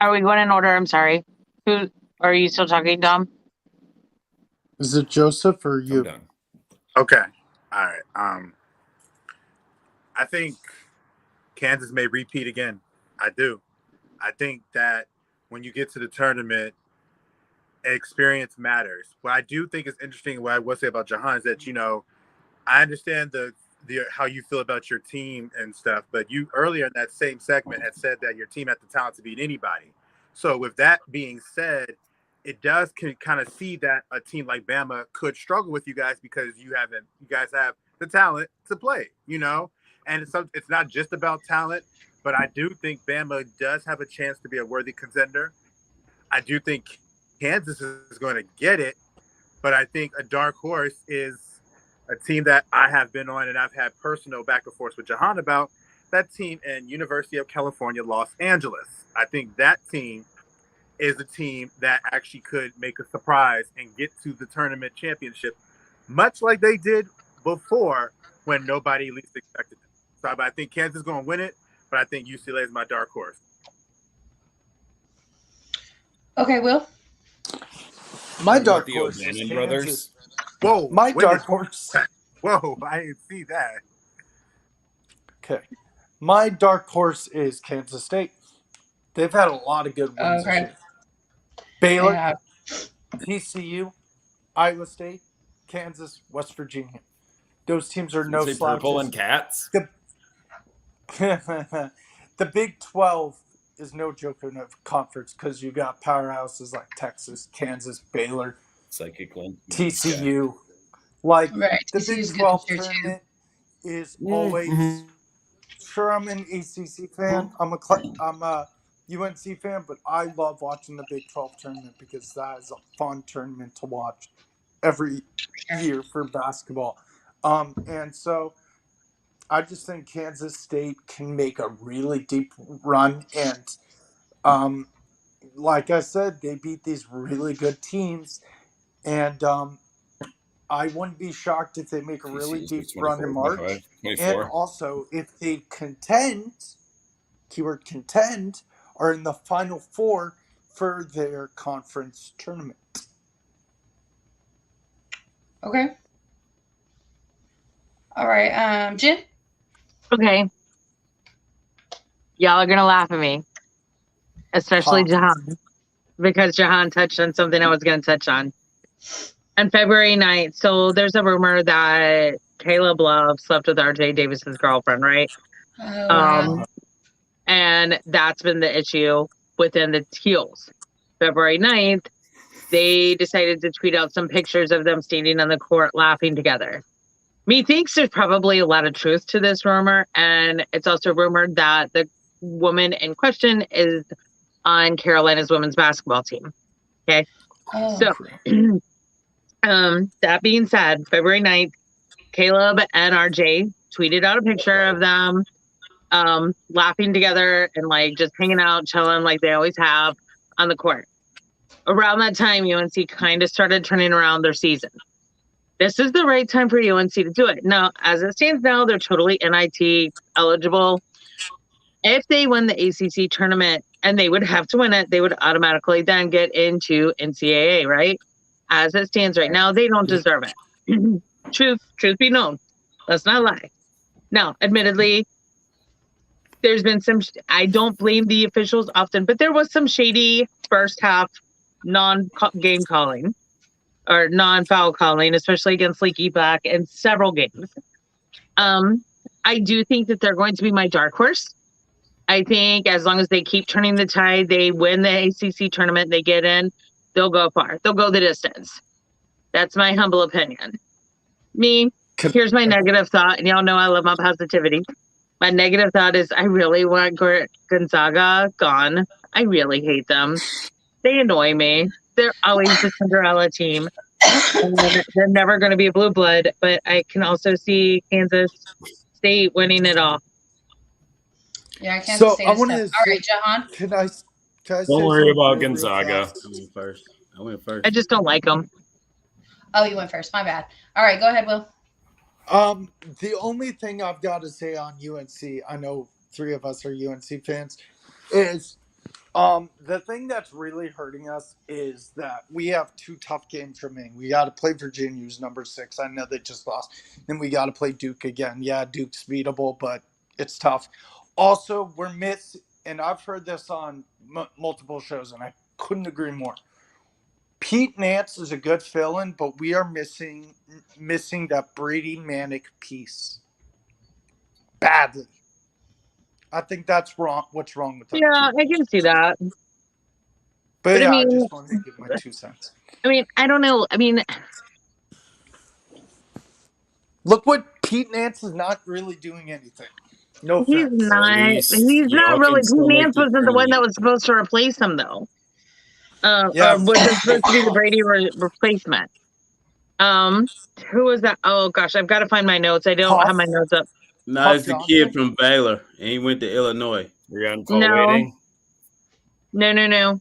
Are we going in order? I'm sorry. Who are you still talking, Dom? Is it Joseph or you? I'm done. Okay. All right. I think Kansas may repeat again. I do. I think that when you get to the tournament, experience matters. What I do think is interesting, what I will say about Jahan is that, I understand the how you feel about your team and stuff, but you earlier in that same segment had said that your team had the talent to beat anybody. So with that being said, it does kind of see that a team like Bama could struggle with you guys because you guys have the talent to play, and it's not just about talent, but I do think Bama does have a chance to be a worthy contender. I do think Kansas is going to get it, but I think a dark horse is a team that I have been on and I've had personal back and forth with Jahan about, that team in University of California, Los Angeles. I think that team is a team that actually could make a surprise and get to the tournament championship, much like they did before when nobody least expected it. So I think Kansas is going to win it, but I think UCLA is my dark horse. Okay, Will? My dark the horse is O'Bannon Kansas. brothers. Whoa. My dark horse. Whoa, I didn't see that. Okay. My dark horse is Kansas State. They've had a lot of good wins this year. Baylor, Yeah. TCU, Iowa State, Kansas, West Virginia. Those teams are no slouches. Purple and cats? The Big 12 is no joke in a conference because you got powerhouses like Texas, Kansas, Baylor, TCU. Like Right. the TCU's Big good 12 this year, too. tournament is always. Sure, I'm an ACC fan. I'm a UNC fan, but I love watching the Big 12 tournament because that is a fun tournament to watch every year for basketball. And so I just think Kansas State can make a really deep run. And like I said, they beat these really good teams. And I wouldn't be shocked if they make a really Jeez, deep 24, run in March. 25, And 24. also, if they contend, keyword contend, are in the Final Four for their conference tournament. Okay. All right. Jen? Okay. Y'all are gonna laugh at me, especially Jahan, because Jahan touched on something I was gonna touch on. On February 9th, so there's a rumor that Caleb Love slept with RJ Davis's girlfriend, right? Oh, wow. And that's been the issue within the Teals. February 9th, they decided to tweet out some pictures of them standing on the court laughing together. Methinks there's probably a lot of truth to this rumor, and it's also rumored that the woman in question is on Carolina's women's basketball team. Okay. Oh. So that being said, February 9th, Caleb and RJ tweeted out a picture of them laughing together and like just hanging out, chilling like they always have on the court. Around that time, UNC kind of started turning around their season. This is the right time for UNC to do it. Now, as it stands now, they're totally NIT eligible. If they win the ACC tournament, and they would have to win it, they would automatically then get into NCAA, right? As it stands right now, they don't deserve it. Truth be known. Let's not lie. Now, admittedly, there's been some, I don't blame the officials often, but there was some shady first half non-game calling or non-foul calling, especially against Leaky Black in several games. I do think that they're going to be my dark horse. I think as long as they keep turning the tide, they win the ACC tournament, they get in, they'll go far. They'll go the distance. That's my humble opinion. Here's my negative thought, and y'all know I love my positivity. My negative thought is I really want Gonzaga gone. I really hate them. They annoy me. They're always the Cinderella team. And they're never going to be a blue blood, but I can also see Kansas State winning it all. Yeah, Kansas State is tough. All right, Jahan. Can I Don't worry about Gonzaga. I went first. I just don't like them. Oh, you went first. My bad. All right, go ahead, Will. The only thing I've got to say on UNC, I know 3 of us are UNC fans, is the thing that's really hurting us is that we have 2 tough games remaining. We got to play Virginia, who's number 6. I know they just lost. Then we got to play Duke again. Yeah, Duke's beatable, but it's tough. Also, we're missing, and I've heard this on multiple shows, and I couldn't agree more. Pete Nance is a good fill-in, but we are missing that Brady Manic piece badly. I think that's wrong. What's wrong with that? Yeah, I can see that. But yeah, I just wanted to give my 2 cents. I mean, I don't know. I mean, look what Pete Nance is not really doing anything. No offense. He's not really. Pete Nance wasn't the one that was supposed to replace him, though. Was supposed to be the Brady replacement. Who was that? Oh gosh, I've got to find my notes. I don't have my notes up. No, it's the kid from Baylor, and he went to Illinois. You're on call waiting? No.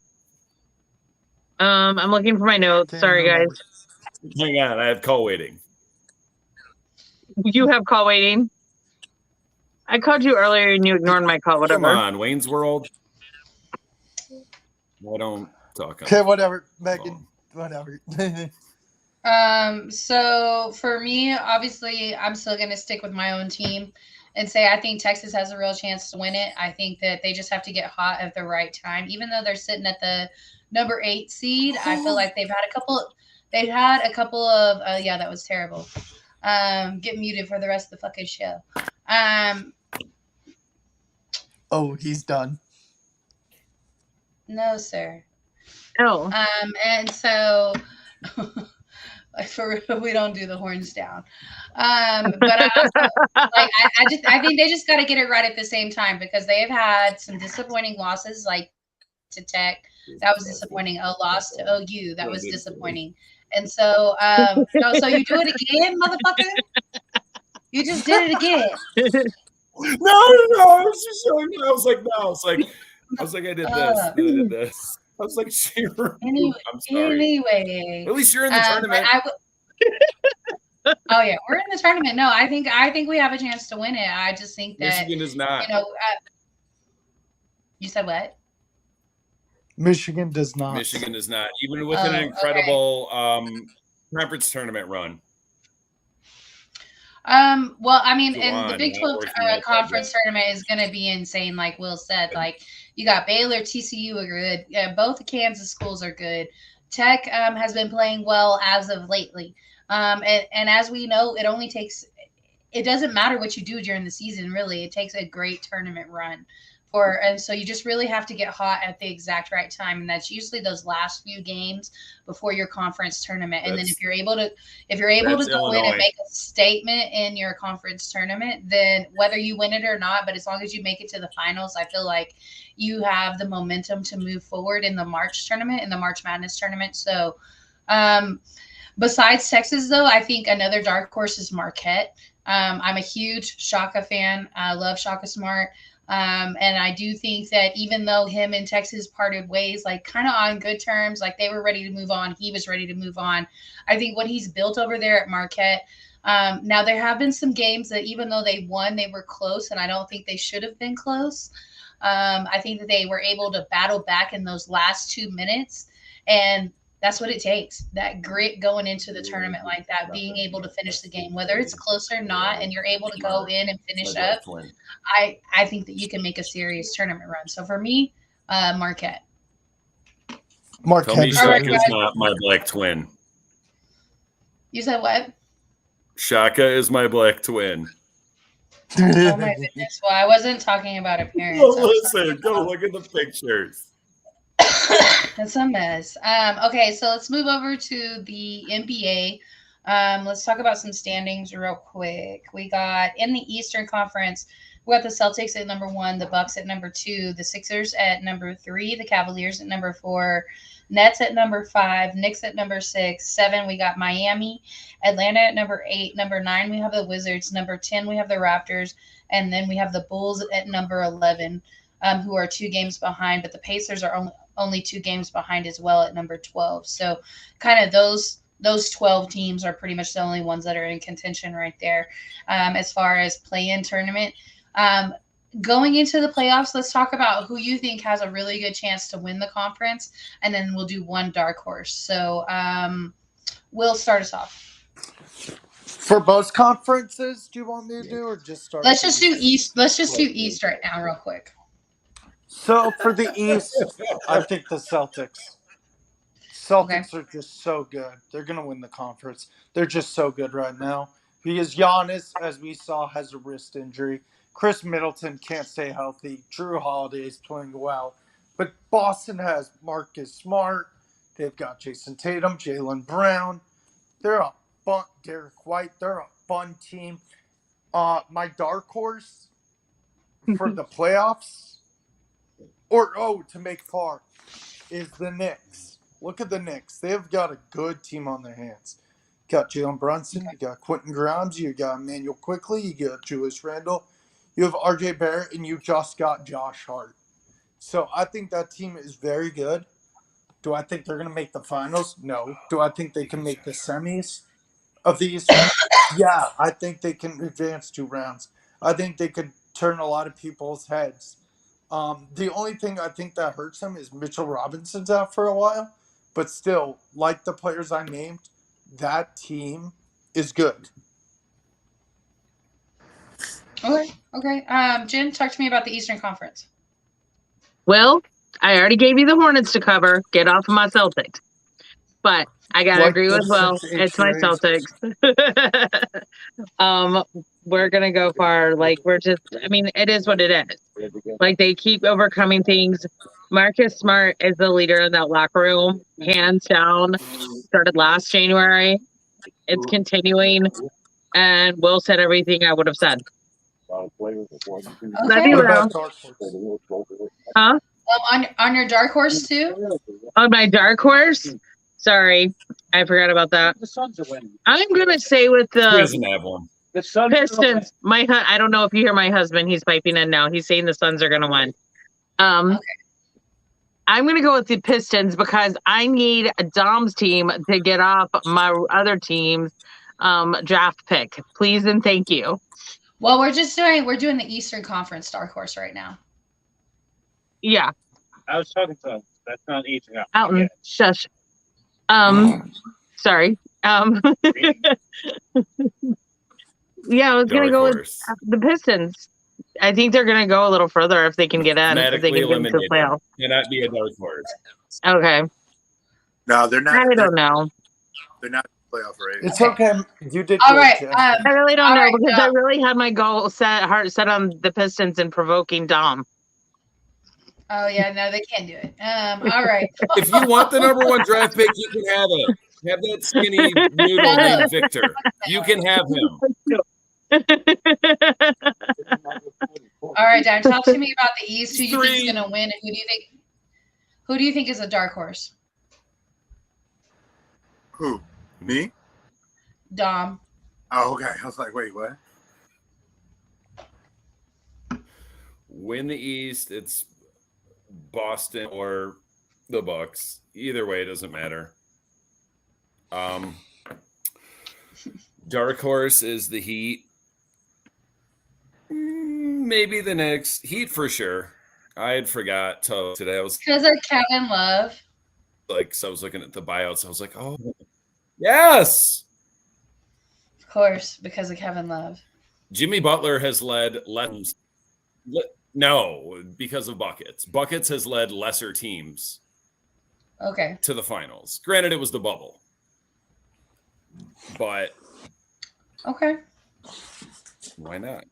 I'm looking for my notes. Sorry, guys. Hang on, I have call waiting. You have call waiting? I called you earlier and you ignored my call. Whatever. Come on, Wayne's World. I don't talk. Okay, whatever, Megan. Whatever. So for me, obviously, I'm still going to stick with my own team and say I think Texas has a real chance to win it. I think that they just have to get hot at the right time. Even though they're sitting at the number 8 seed, I feel like they've had a couple of yeah, that was terrible. Get muted for the rest of the fucking show. Oh, he's done. No, sir. Oh. And so for real, we don't do the horns down. But I also, I think they just got to get it right at the same time because they have had some disappointing losses, like to Tech. That was disappointing. A loss to OU. That was disappointing. And so, so you do it again, motherfucker? You just did it again. No. I was just showing you. I was like, I did this. I did this. I was like, I'm sorry. Anyway. At least you're in the tournament. Oh yeah, we're in the tournament. No, I think we have a chance to win it. I just think that Michigan is not. You said what? Michigan does not. Michigan is not, even with an incredible conference tournament run. Well, I mean, and the Juwan, Big 12 conference tournament is going to be insane, like Will said. Like, you got Baylor, TCU are good. Yeah, both the Kansas schools are good. Tech has been playing well as of lately. And as we know, it doesn't matter what you do during the season, really. It takes a great tournament run. And so you just really have to get hot at the exact right time, and that's usually those last few games before your conference tournament. And then if you're able to go in and make a statement in your conference tournament, then whether you win it or not, but as long as you make it to the finals, I feel like you have the momentum to move forward in the March tournament, in the March Madness tournament. So besides Texas, though, I think another dark horse is Marquette. I'm a huge Shaka fan. I love Shaka Smart. And I do think that even though him and Texas parted ways, like kind of on good terms, like they were ready to move on, he was ready to move on. I think what he's built over there at Marquette. Now there have been some games that even though they won, they were close, and I don't think they should have been close. I think that they were able to battle back in those last 2 minutes, and that's what it takes. That grit going into the tournament like that, being able to finish the game, whether it's close or not, and you're able to go in and finish up. I think that you can make a serious tournament run. So for me, Marquette. Tell me Shaka is not my black twin. You said what? Shaka is my black twin. Oh my goodness. Well, I wasn't talking about appearance. Well, listen, go look at the pictures. It's a mess. Okay, so let's move over to the NBA. Let's talk about some standings real quick. We got in the Eastern Conference, we got the Celtics at number 1, the Bucks at number 2, the Sixers at number 3, the Cavaliers at number 4, Nets at number 5, Knicks at number 6, 7, we got Miami, Atlanta at number 8, number 9, we have the Wizards, number 10, we have the Raptors, and then we have the Bulls at number 11, who are 2 games behind, but the Pacers are only 2 games behind as well at number 12. So kind of those 12 teams are pretty much the only ones that are in contention right there. As far as play-in tournament, going into the playoffs, let's talk about who you think has a really good chance to win the conference, and then we'll do one dark horse. So Will, start us off. For both conferences, do you want me to do, or just start? Let's just do East. Let's just do East right now, real quick. So for the East, I think the Celtics. Celtics are just so good. They're going to win the conference. They're just so good right now. Because Giannis, as we saw, has a wrist injury. Chris Middleton can't stay healthy. Drew Holiday is playing well. But Boston has Marcus Smart. They've got Jason Tatum, Jaylen Brown. They're a fun, Derek White. They're a fun team. My dark horse for the playoffs, to make far, is the Knicks. Look at the Knicks. They've got a good team on their hands. You got Jalen Brunson. You got Quentin Grimes. You got Emmanuel Quickly. You got Julius Randle. You have R.J. Barrett, and you just got Josh Hart. So I think that team is very good. Do I think they're going to make the finals? No. Do I think they can make the semis of these? Yeah, I think they can advance 2 rounds. I think they could turn a lot of people's heads. The only thing I think that hurts them is Mitchell Robinson's out for a while. But still, like the players I named, that team is good. Okay. Jen, talk to me about the Eastern Conference. Well, I already gave you the Hornets to cover. Get off of my Celtics. But I gotta agree with Will. It's my Celtics. We're gonna go far. Like it is what it is. Like they keep overcoming things. Marcus Smart is the leader in that locker room, hands down. Started last January. It's continuing. And Will said everything I would have said. Okay. Huh? On your dark horse too? On my dark horse? Sorry, I forgot about that. The Suns are winning. I'm gonna say with the He doesn't have one. The Suns Pistons. I don't know if you hear my husband. He's piping in now. He's saying the Suns are gonna win. Okay. I'm gonna go with the Pistons because I need Dom's team to get off my other teams. draft pick, please and thank you. Well, we're doing the Eastern Conference dark horse right now. Yeah. I was talking to him. That's not Eastern. Alton, shush. Sorry. Yeah, I was gonna go with the Pistons. I think they're gonna go a little further if they can get in. If they can get into the playoffs. Cannot be a dark horse. Okay. No, they're not. I don't know. They're not playoff race. It's okay. You did All good, right. Jen. I really don't know because I really had my heart set on the Pistons and provoking Dom. Oh yeah, no, they can't do it. All right. If you want the #1 draft pick, you can have it. Have that skinny noodle named Victor. You can have him. All right, Dan, talk to me about the East. Who do you think is going to win? And who do you think is a dark horse? Who? Me? Dom. Oh, okay. I was like, wait, what? Win the East. It's Boston or the Bucks. Either way, it doesn't matter. Dark horse is the Heat. Maybe the Knicks. Heat for sure. I had forgot today. I was because of Kevin Love. So I was looking at the buyouts. I was like, oh, yes. Of course, because of Kevin Love. Jimmy Butler has led no, because of Buckets. Buckets has led lesser teams. Okay. To the finals. Granted, it was the bubble. But okay. Why not?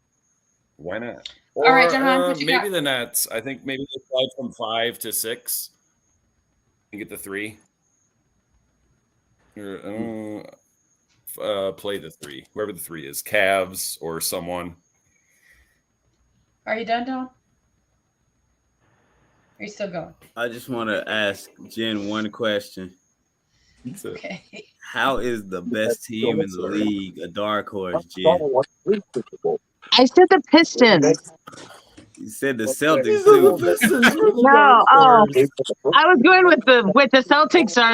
Why not? All right, Jahan, maybe the Nets. I think maybe they slide from 5 to 6 and get the 3. Or play the 3, whoever the 3 is, Cavs or someone. Are you done, Dom? Are you still going? I just want to ask Jen one question. Okay. How is the best team in the league a dark horse, Jen? I said the Pistons. You said the Celtics too. No, I was going with the Celtics are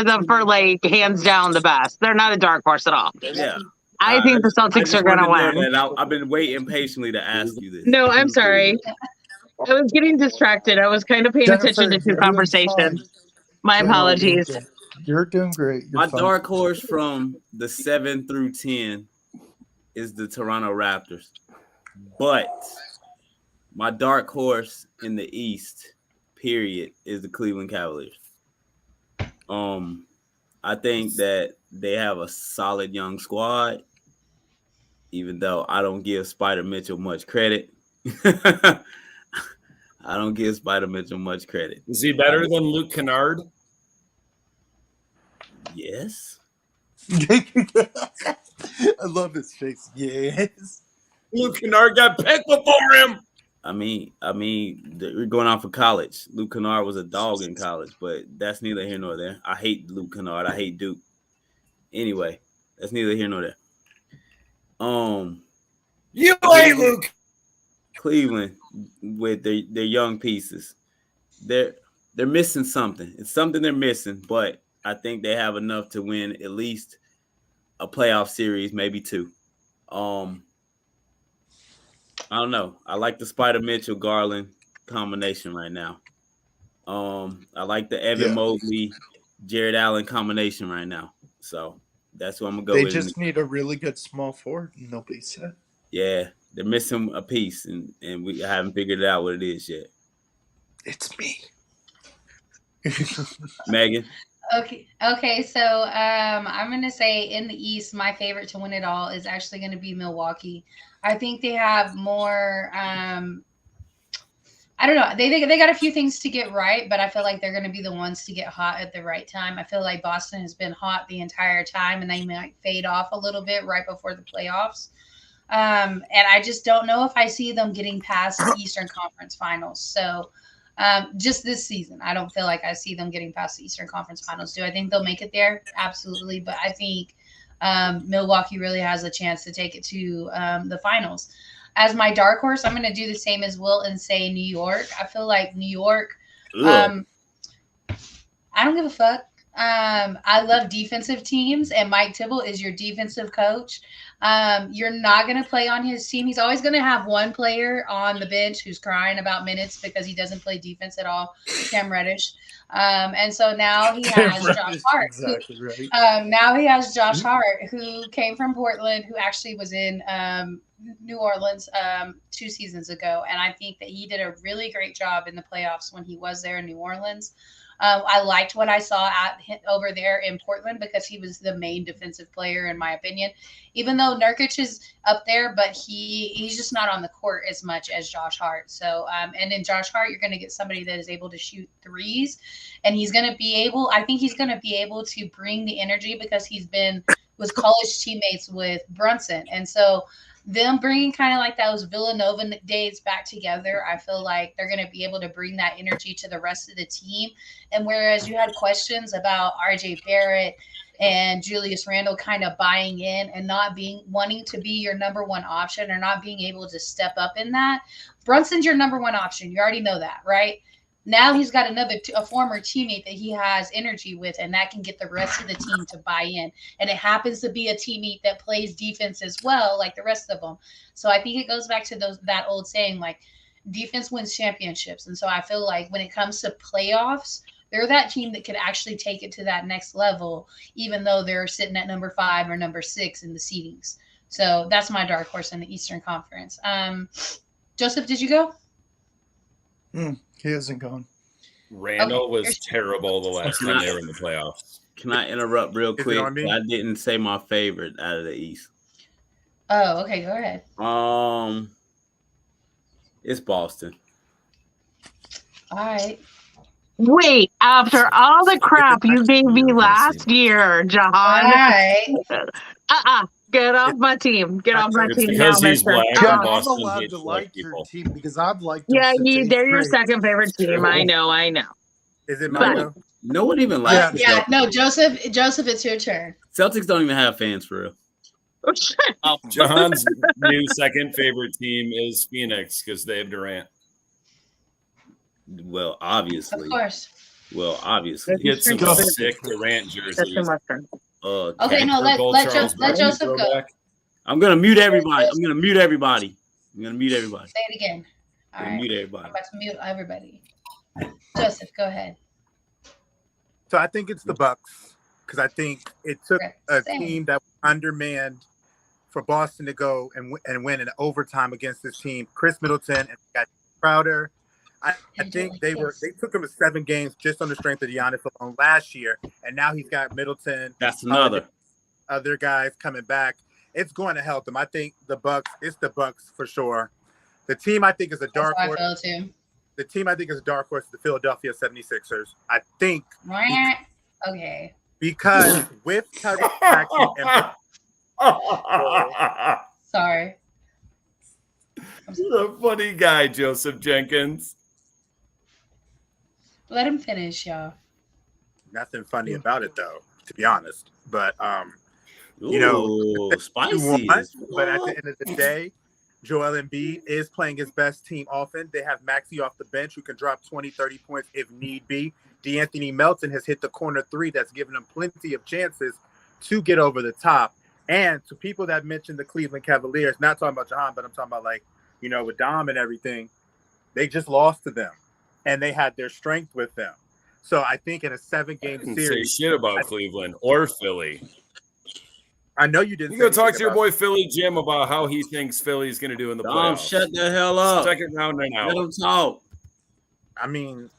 hands down the best. They're not a dark horse at all. Yeah. I think the Celtics are going to win. I've been waiting patiently to ask you this. No, I'm sorry. I was getting distracted. I was kind of paying attention to the conversation. My apologies. You're doing great. My dark horse from the 7 through 10 is the Toronto Raptors. But my dark horse in the East, period, is the Cleveland Cavaliers. I think that they have a solid young squad, even though I don't give Spider Mitchell much credit. I don't give Spider Mitchell much credit. Is he better than Luke Kennard? Yes. I love his face. Yes. Luke Kennard got picked before him. I mean, we're going off of college. Luke Kennard was a dog in college, but that's neither here nor there. I hate Luke Kennard. I hate Duke. Anyway, that's neither here nor there. You hate Luke. Cleveland with their young pieces. They're missing something. It's something they're missing, but I think they have enough to win at least a playoff series, maybe 2. I don't know. I like the Spider Mitchell Garland combination right now. I like the Evan Mobley, Jared Allen combination right now. So that's what I'm gonna go with. They just need a really good small forward, and they'll be set. Yeah, they're missing a piece, and we haven't figured out what it is yet. It's me. Megan. Okay. So I'm gonna say in the East, my favorite to win it all is actually going to be Milwaukee. I think they have more. I don't know. They got a few things to get right, but I feel like they're going to be the ones to get hot at the right time. I feel like Boston has been hot the entire time, and they might fade off a little bit right before the playoffs. And I just don't know if I see them getting past the Eastern Conference Finals. So just this season, I don't feel like I see them getting past the Eastern Conference Finals. Do I think they'll make it there? Absolutely. But I think Milwaukee really has a chance to take it to the finals. As my dark horse, I'm going to do the same as Will and say New York. I feel like New York, I don't give a fuck. I love defensive teams, and Mike Tibble is your defensive coach. You're not going to play on his team. He's always going to have one player on the bench who's crying about minutes because he doesn't play defense at all, Cam Reddish. And so now he has Josh Hart. Exactly right. Now he has Josh Hart, who came from Portland, who actually was in New Orleans 2 seasons ago. And I think that he did a really great job in the playoffs when he was there in New Orleans. I liked what I saw over there in Portland because he was the main defensive player, in my opinion. Even though Nurkic is up there, but he's just not on the court as much as Josh Hart. So, and in Josh Hart, you're going to get somebody that is able to shoot threes, and he's going to be able. I think he's going to be able to bring the energy because was college teammates with Brunson, and so them bringing kind of like those Villanova days back together, I feel like they're going to be able to bring that energy to the rest of the team. And whereas you had questions about RJ Barrett and Julius Randle kind of buying in and not wanting to be your number one option or not being able to step up in that, Brunson's your number one option. You already know that, right? Now he's got a former teammate that he has energy with, and that can get the rest of the team to buy in. And it happens to be a teammate that plays defense as well, like the rest of them. So I think it goes back to that old saying, like, defense wins championships. And so I feel like when it comes to playoffs, they're that team that could actually take it to that next level, even though they're sitting at number 5 or number 6 in the seedings. So that's my dark horse in the Eastern Conference. Joseph, did you go? He hasn't gone. Randall was terrible the last time they were in the playoffs. Can I interrupt real quick? I didn't say my favorite out of the East. Oh, okay. Go ahead. It's Boston. All right. Wait, after all the crap you gave me last year, John. All right. Get off my team. Get off my team now, mister. I'm allowed to like your team because I've liked them. Yeah, they're your second favorite team. I know. Is it mine? No one even likes it. Yeah, no, Joseph, it's your turn. Celtics don't even have fans for real. John's new second favorite team is Phoenix because they have Durant. Well, obviously. Of course. Well, obviously. Get some sick Durant jerseys. Okay, no, let Joseph go. I'm gonna mute everybody. Say it again. All right. Mute everybody. I'm about to mute everybody. Joseph, go ahead. So I think it's the Bucks because I think it took a team that was undermanned for Boston to go and win in overtime against this team. Chris Middleton and got Crowder. I think they took him to 7 games just on the strength of Giannis alone last year, and now he's got Middleton. That's another. Other guys coming back. It's going to help them. I think the Bucks. It's the Bucks for sure. The team I think is a dark horse. The team I think is a dark horse is the Philadelphia 76ers. I think. Okay. Because with Tyrese Jackson and sorry. You're a funny guy, Joseph Jenkins. Let him finish, y'all. Nothing funny about it, though, to be honest. But spicy. But at the end of the day, Joel Embiid is playing his best team often. They have Maxey off the bench who can drop 20, 30 points if need be. D'Anthony Melton has hit the corner 3 that's given him plenty of chances to get over the top. And to people that mentioned the Cleveland Cavaliers, not talking about Jahan, but I'm talking about with Dom and everything, they just lost to them. And they had their strength with them. So I think in a 7-game series. Say shit about Cleveland or Philly. I know you didn't. You go talk to your boy Philly Jim about how he thinks Philly's going to do in the playoffs. Shut the hell up. Second round right now. Let him talk. I mean,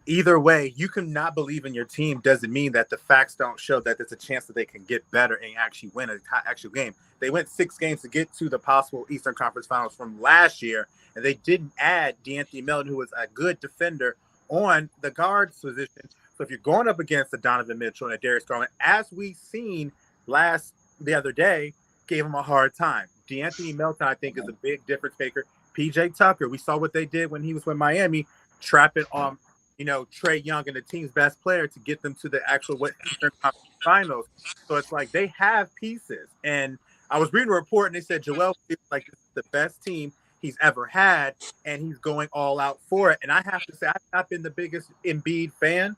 either way, you can not believe in your team doesn't mean that the facts don't show that there's a chance that they can get better and actually win an actual game. They went 6 games to get to the possible Eastern Conference Finals from last year, and they didn't add D'Anthony Melton, who was a good defender, on the guards position. So if you're going up against a Donovan Mitchell and a Darius Garland, as we've seen the other day, gave him a hard time. D'Anthony Melton, I think, is a big difference maker. PJ Tucker, we saw what they did when he was with Miami, trapping on Trae Young and the team's best player to get them to the actual Eastern Conference Finals. So it's like they have pieces. And I was reading a report and they said Joel feels like this is the best team he's ever had, and he's going all out for it. And I have to say, I've not been the biggest Embiid fan,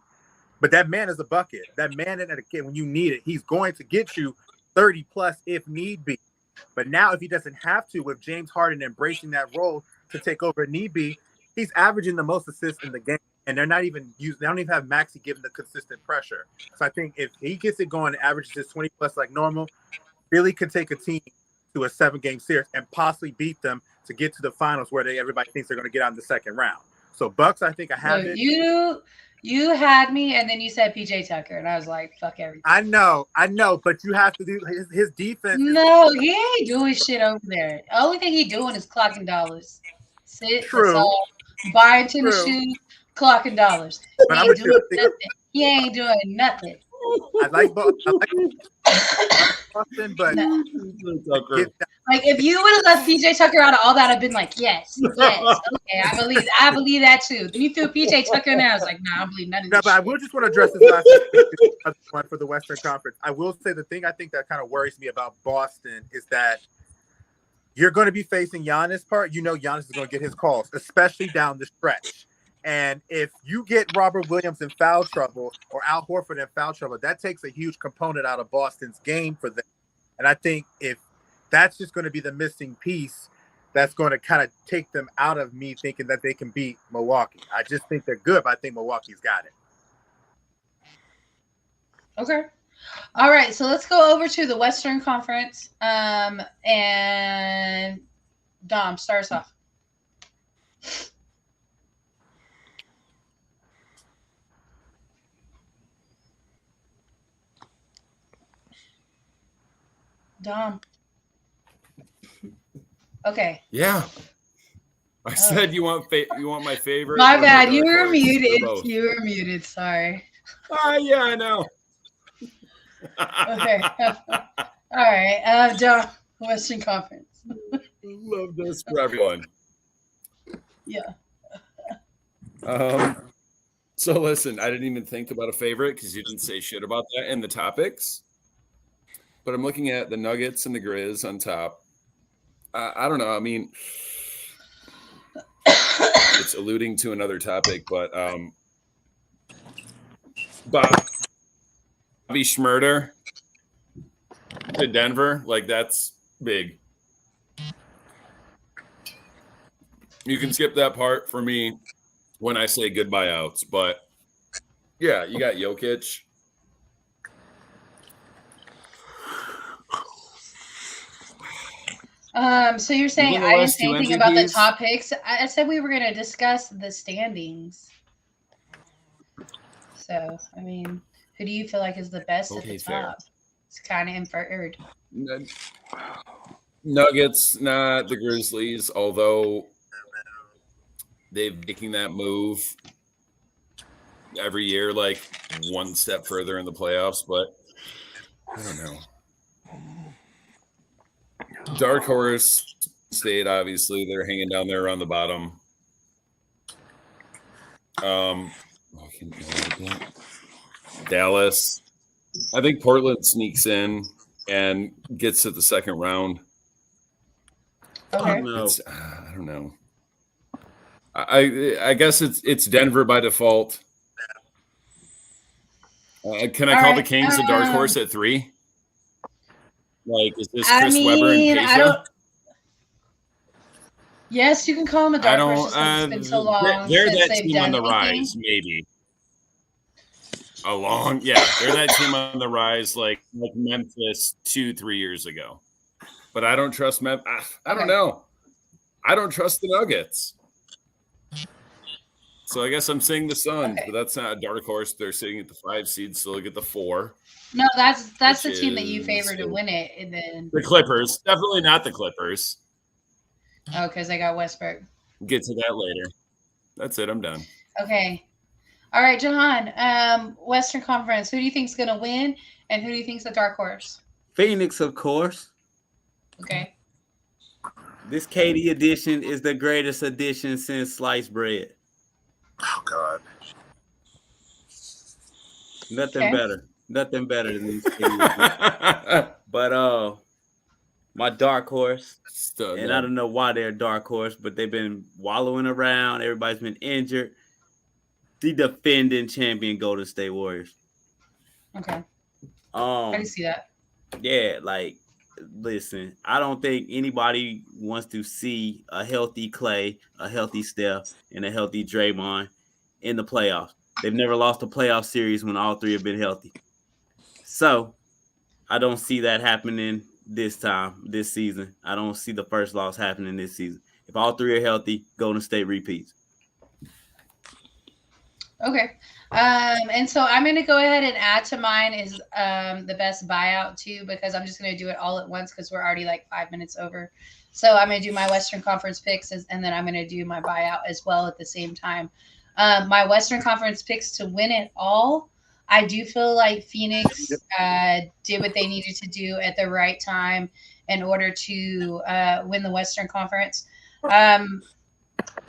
But that man is a bucket. That man in kid, when you need it, he's going to get you 30 plus if need be. But now if he doesn't have to, with James Harden embracing that role to take over if need be, he's averaging the most assists in the game. And they don't even have Maxey giving the consistent pressure. So I think if he gets it going and averages his 20 plus like normal, Philly could take a team to a 7-game series and possibly beat them to get to the finals where everybody thinks they're going to get out in the second round. So Bucks, I think I have it. You had me, and then you said PJ Tucker, and I was like, fuck everything. I know, but you have to do his defense. No, he ain't doing shit over there. The only thing he doing is clocking dollars. Sit, True. Buying tennis shoes, clocking dollars. But He ain't doing nothing. I like Boston, but like if you would have left PJ Tucker out of all that, I'd been like, yes, okay, I believe that too. Then you threw PJ Tucker in there, I was like, nah, I don't believe none of this. But I will just want to address this last one for the Western Conference. I will say the thing I think that kind of worries me about Boston is that you're going to be facing Giannis part. You know Giannis is going to get his calls, especially down the stretch. And if you get Robert Williams in foul trouble or Al Horford in foul trouble, that takes a huge component out of Boston's game for them. And I think if that's just going to be the missing piece, that's going to kind of take them out of me thinking that they can beat Milwaukee. I just think they're good, but I think Milwaukee's got it. Okay. All right. So let's go over to the Western Conference. And Dom, start us off. Dom. Okay. Yeah. I said you want my favorite. My bad. You were muted. You were muted. Sorry. Yeah, I know. Okay. All right. Dom, Western Conference. Love this for everyone. Yeah. So listen, I didn't even think about a favorite because you didn't say shit about that in the topics. But I'm looking at the Nuggets and the Grizz on top. I don't know. I mean, it's alluding to another topic, but Bobby Schmurder to Denver, like that's big. You can skip that part for me when I say good buyouts, but yeah, you got Jokic. So you're saying I didn't say anything about the top picks? I said we were going to discuss the standings. So, I mean, who do you feel like is the best at the top? Fair. It's kind of inferred. Nuggets, not the Grizzlies, although they're making that move every year, like one step further in the playoffs, but I don't know. Dark Horse State, obviously, they're hanging down there around the bottom. Dallas. I think Portland sneaks in and gets to the second round. Okay. I don't know. I guess it's Denver by default. Can I call the Kings a dark horse at 3? Like, is this Chris Webber and Pesha? Yes, you can call them a dark horse. It's been so long. They're that team on the rise, maybe. They're that team on the rise, like Memphis 2-3 years ago. But I don't trust Memphis. I don't know. I don't trust the Nuggets. So I guess I'm saying the Suns, but that's not a dark horse. They're sitting at the 5 seed, so they'll get the 4. No, that's the team that you favor to win it. And then the Clippers. Definitely not the Clippers. Oh, because they got Westbrook. Get to that later. That's it. I'm done. Okay. All right, Jahan. Western Conference. Who do you think is going to win, and who do you think is the dark horse? Phoenix, of course. Okay. This KD edition is the greatest edition since sliced bread. Oh, God. Nothing better. Nothing better than these KD. But my dark horse, and I don't know why they're a dark horse, but they've been wallowing around. Everybody's been injured. the defending champion Golden State Warriors. Okay. I can see that. Yeah, like, listen, I don't think anybody wants to see a healthy Clay, a healthy Steph, and a healthy Draymond in the playoffs. They've never lost a playoff series when all three have been healthy. So I don't see that happening this season. I don't see the first loss happening this season. If all three are healthy, Golden State repeats. Okay. And so I'm going to go ahead and add to mine is the best buyout too, because I'm just going to do it all at once because we're already like 5 minutes over. So I'm going to do my Western Conference picks and then I'm going to do my buyout as well at the same time. My Western Conference picks to win it all. I do feel like Phoenix did what they needed to do at the right time in order to win the Western Conference.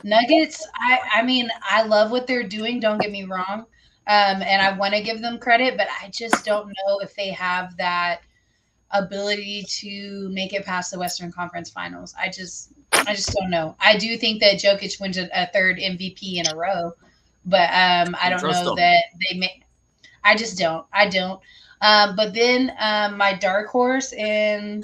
Nuggets, I mean, I love what they're doing. Don't get me wrong. And I want to give them credit, but I just don't know if they have that ability to make it past the Western Conference Finals. I just don't know. I do think that Jokic wins a third MVP in a row, but I don't know that they may. I just don't. I don't. But then my dark horse in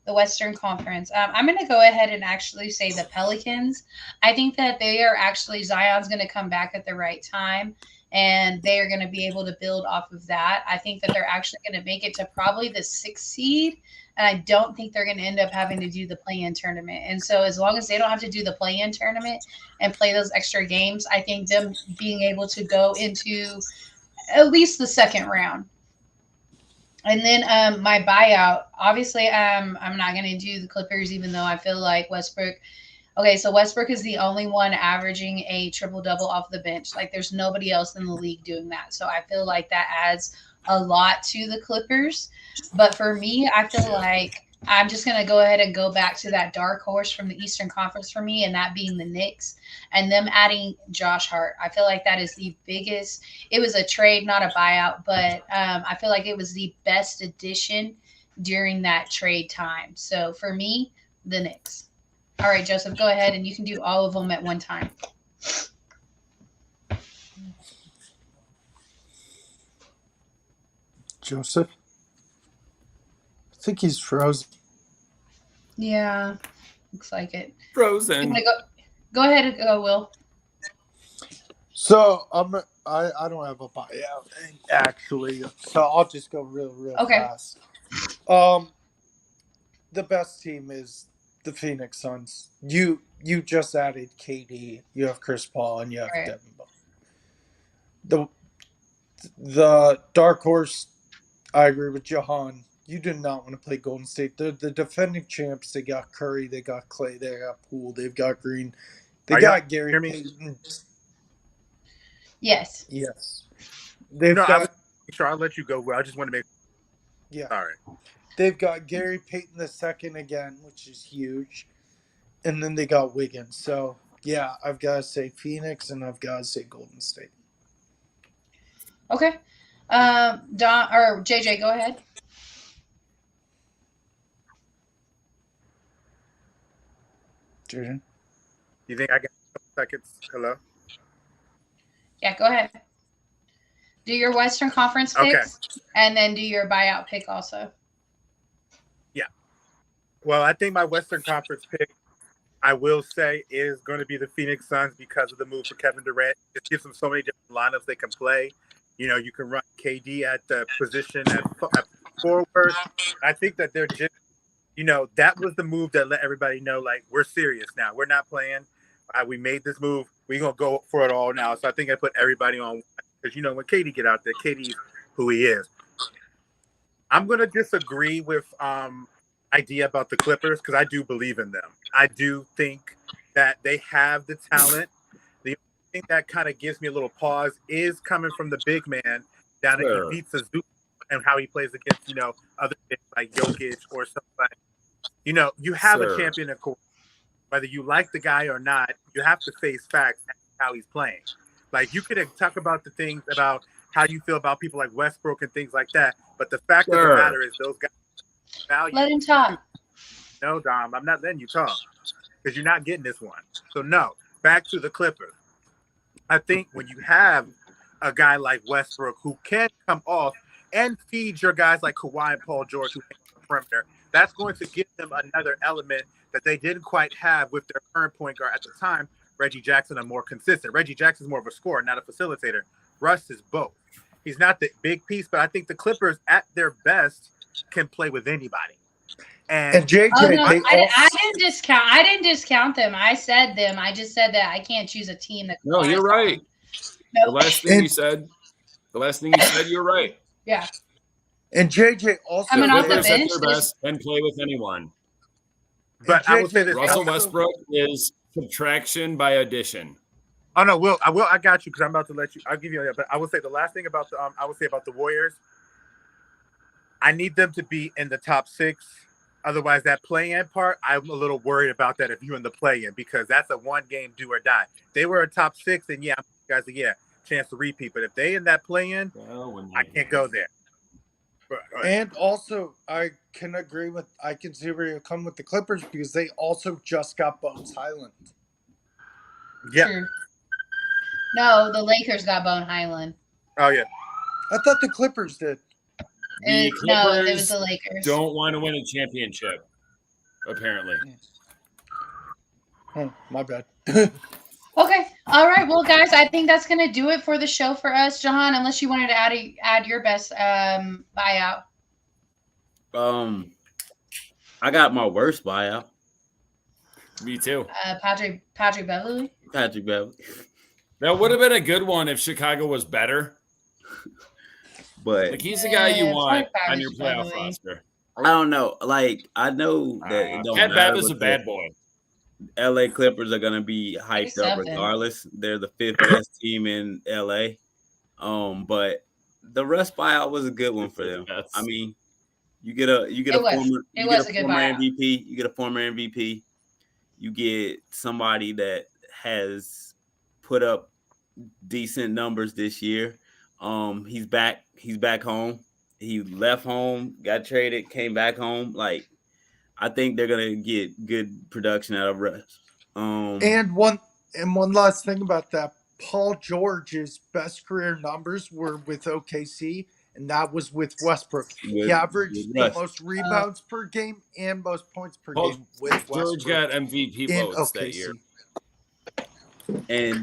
the Western Conference. I'm going to go ahead and actually say the Pelicans. I think that they are actually Zion's going to come back at the right time, and they are going to be able to build off of that. I think that they're actually going to make it to probably the 6th seed, and I don't think they're going to end up having to do the play-in tournament. And so as long as they don't have to do the play-in tournament and play those extra games, I think them being able to go into at least the second round. And then my buyout, obviously, I'm not going to do the Clippers, even though I feel like Westbrook. Okay, so Westbrook is the only one averaging a triple-double off the bench. Like, there's nobody else in the league doing that. So I feel like that adds a lot to the Clippers. But for me, I feel like I'm just going to go ahead and go back to that dark horse from the Eastern Conference for me, and that being the Knicks, and them adding Josh Hart. I feel like that is the biggest. It was a trade, not a buyout, but I feel like it was the best addition during that trade time. So for me, the Knicks. All right, Joseph, go ahead, and you can do all of them at one time. Joseph? I think he's frozen. Yeah, looks like it. Frozen. Go ahead and go, Will. So I don't have a buyout actually, so I'll just go real fast. The best team is the Phoenix Suns. You just added KD. You have Chris Paul and you have Devin Booker. The dark horse. I agree with Jahan. You do not want to play Golden State. They're the defending champs. They got Curry. They got Clay. They got Poole. They've got Green. They got Gary Payton. Yes. They've got. I'll let you go. I just want to make. Yeah. All right. They've got Gary Payton II again, which is huge, and then they got Wiggins. So yeah, I've got to say Phoenix, and I've got to say Golden State. Okay. Don or JJ, go ahead. JJ? You think I got a couple seconds? Hello? Yeah, go ahead. Do your Western Conference picks, and then do your buyout pick also. Yeah. Well, I think my Western Conference pick, I will say, is going to be the Phoenix Suns because of the move for Kevin Durant. It gives them so many different lineups they can play. You know, you can run KD at the position at forward. I think that they're just, you know, that was the move that let everybody know, like, we're serious now. We're not playing. We made this move. We're going to go for it all now. So I think I put everybody on. Because, you know, when KD get out there, KD's who he is. I'm going to disagree with idea about the Clippers because I do believe in them. I do think that they have the talent. The only thing that kind of gives me a little pause is coming from the big man down at Ivica Zubac and how he plays against, you know, other things like Jokic or something. You know, you have a champion, of course. Whether you like the guy or not, you have to face facts how he's playing. Like, you could talk about the things about how you feel about people like Westbrook and things like that, but the fact of the matter is those guys value. Let him talk. No, Dom, I'm not letting you talk because you're not getting this one. So, no, back to the Clippers. I think when you have a guy like Westbrook who can come off and feed your guys like Kawhi and Paul George who hang on the perimeter, that's going to give them another element that they didn't quite have with their current point guard at the time, Reggie Jackson, more consistent. Reggie Jackson's more of a scorer, not a facilitator. Russ is both. He's not the big piece, but I think the Clippers at their best can play with anybody. And JJ, I didn't discount them. I said them. I just said that I can't choose a team that. No, you're right. No. The last thing you said, you're right. Yeah. And JJ also coming off the Clippers bench at their best and play with anyone. But I will say this: Russell Westbrook is subtraction by addition. Oh no, Will, I got you because I'm about to let you. I'll give you that. But I will say the last thing about the Warriors. I need them to be in the top 6. Otherwise, that play-in part, I'm a little worried about that if you're in the play-in because that's a one-game do or die. They were a top 6, and guys, chance to repeat. But if they in that play-in, I can't go there. And also, I can see where you come with the Clippers because they also just got Bones Highland. Yeah. True. No, the Lakers got Bone Highland. Oh yeah. I thought the Clippers did. The Clippers no, it was the Lakers. Don't want to win a championship, apparently. Oh, my bad. Okay. All right. Well, guys, I think that's going to do it for the show for us, Jahan, unless you wanted to add your best buyout. I got my worst buyout. Me too. Patrick Beverley. Patrick Beverley. That would have been a good one if Chicago was better. But like he's the guy you want on your playoff roster. I don't know. Like I know that it don't Pat matter. Bev is a bad boy. LA Clippers are gonna be hyped up regardless. They're the 5th best team in LA. But the Russ buyout was a good one for them. I mean, you get a former MVP. You get a former MVP. You get somebody that has put up decent numbers this year. He's back home. He left home, got traded, came back home. Like, I think they're gonna get good production out of Russ. And one last thing about that, Paul George's best career numbers were with OKC, and that was with Westbrook. He averaged the most rebounds per game and most points per game with Westbrook. George got MVP votes that year. And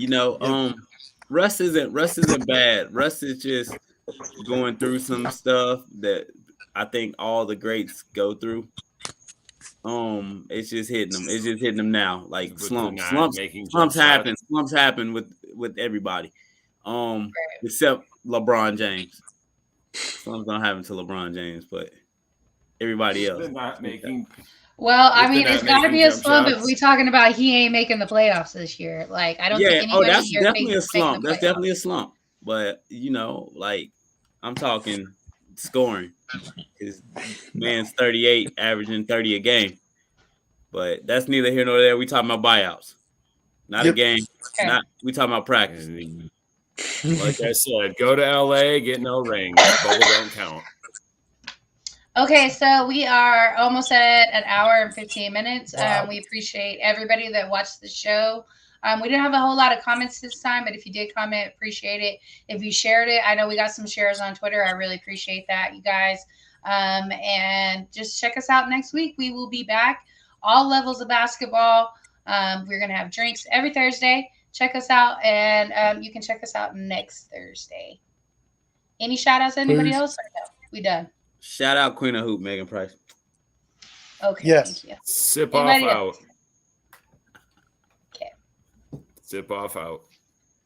Russ isn't bad. Russ is just going through some stuff that I think all the greats go through. It's just hitting them. It's just hitting them now. Like slumps happen. Slumps happen with everybody. Except LeBron James. Slumps don't happen to LeBron James, but everybody else. They're not making. Well, I mean, it's got to be a slump if we're talking about he ain't making the playoffs this year. Like, I don't think anybody that's here definitely a slump. That's definitely a slump. But, like, I'm talking scoring. His man's 38, averaging 30 a game. But that's neither here nor there. We talking about buyouts. Not a game. Okay. We talking about practice. Like I said, go to LA, get no rings. Bubble don't count. Okay, so we are almost at an hour and 15 minutes. Wow. We appreciate everybody that watched the show. We didn't have a whole lot of comments this time, but if you did comment, appreciate it. If you shared it, I know we got some shares on Twitter. I really appreciate that, you guys. And just check us out next week. We will be back. All levels of basketball. We're going to have drinks every Thursday. Check us out, and you can check us out next Thursday. Any shout-outs to anybody else? Or no? We done. Shout out Queen of Hoop, Megan Price. Okay. Yes. Thank you. Sip-Off out. Okay. Sip-Off out.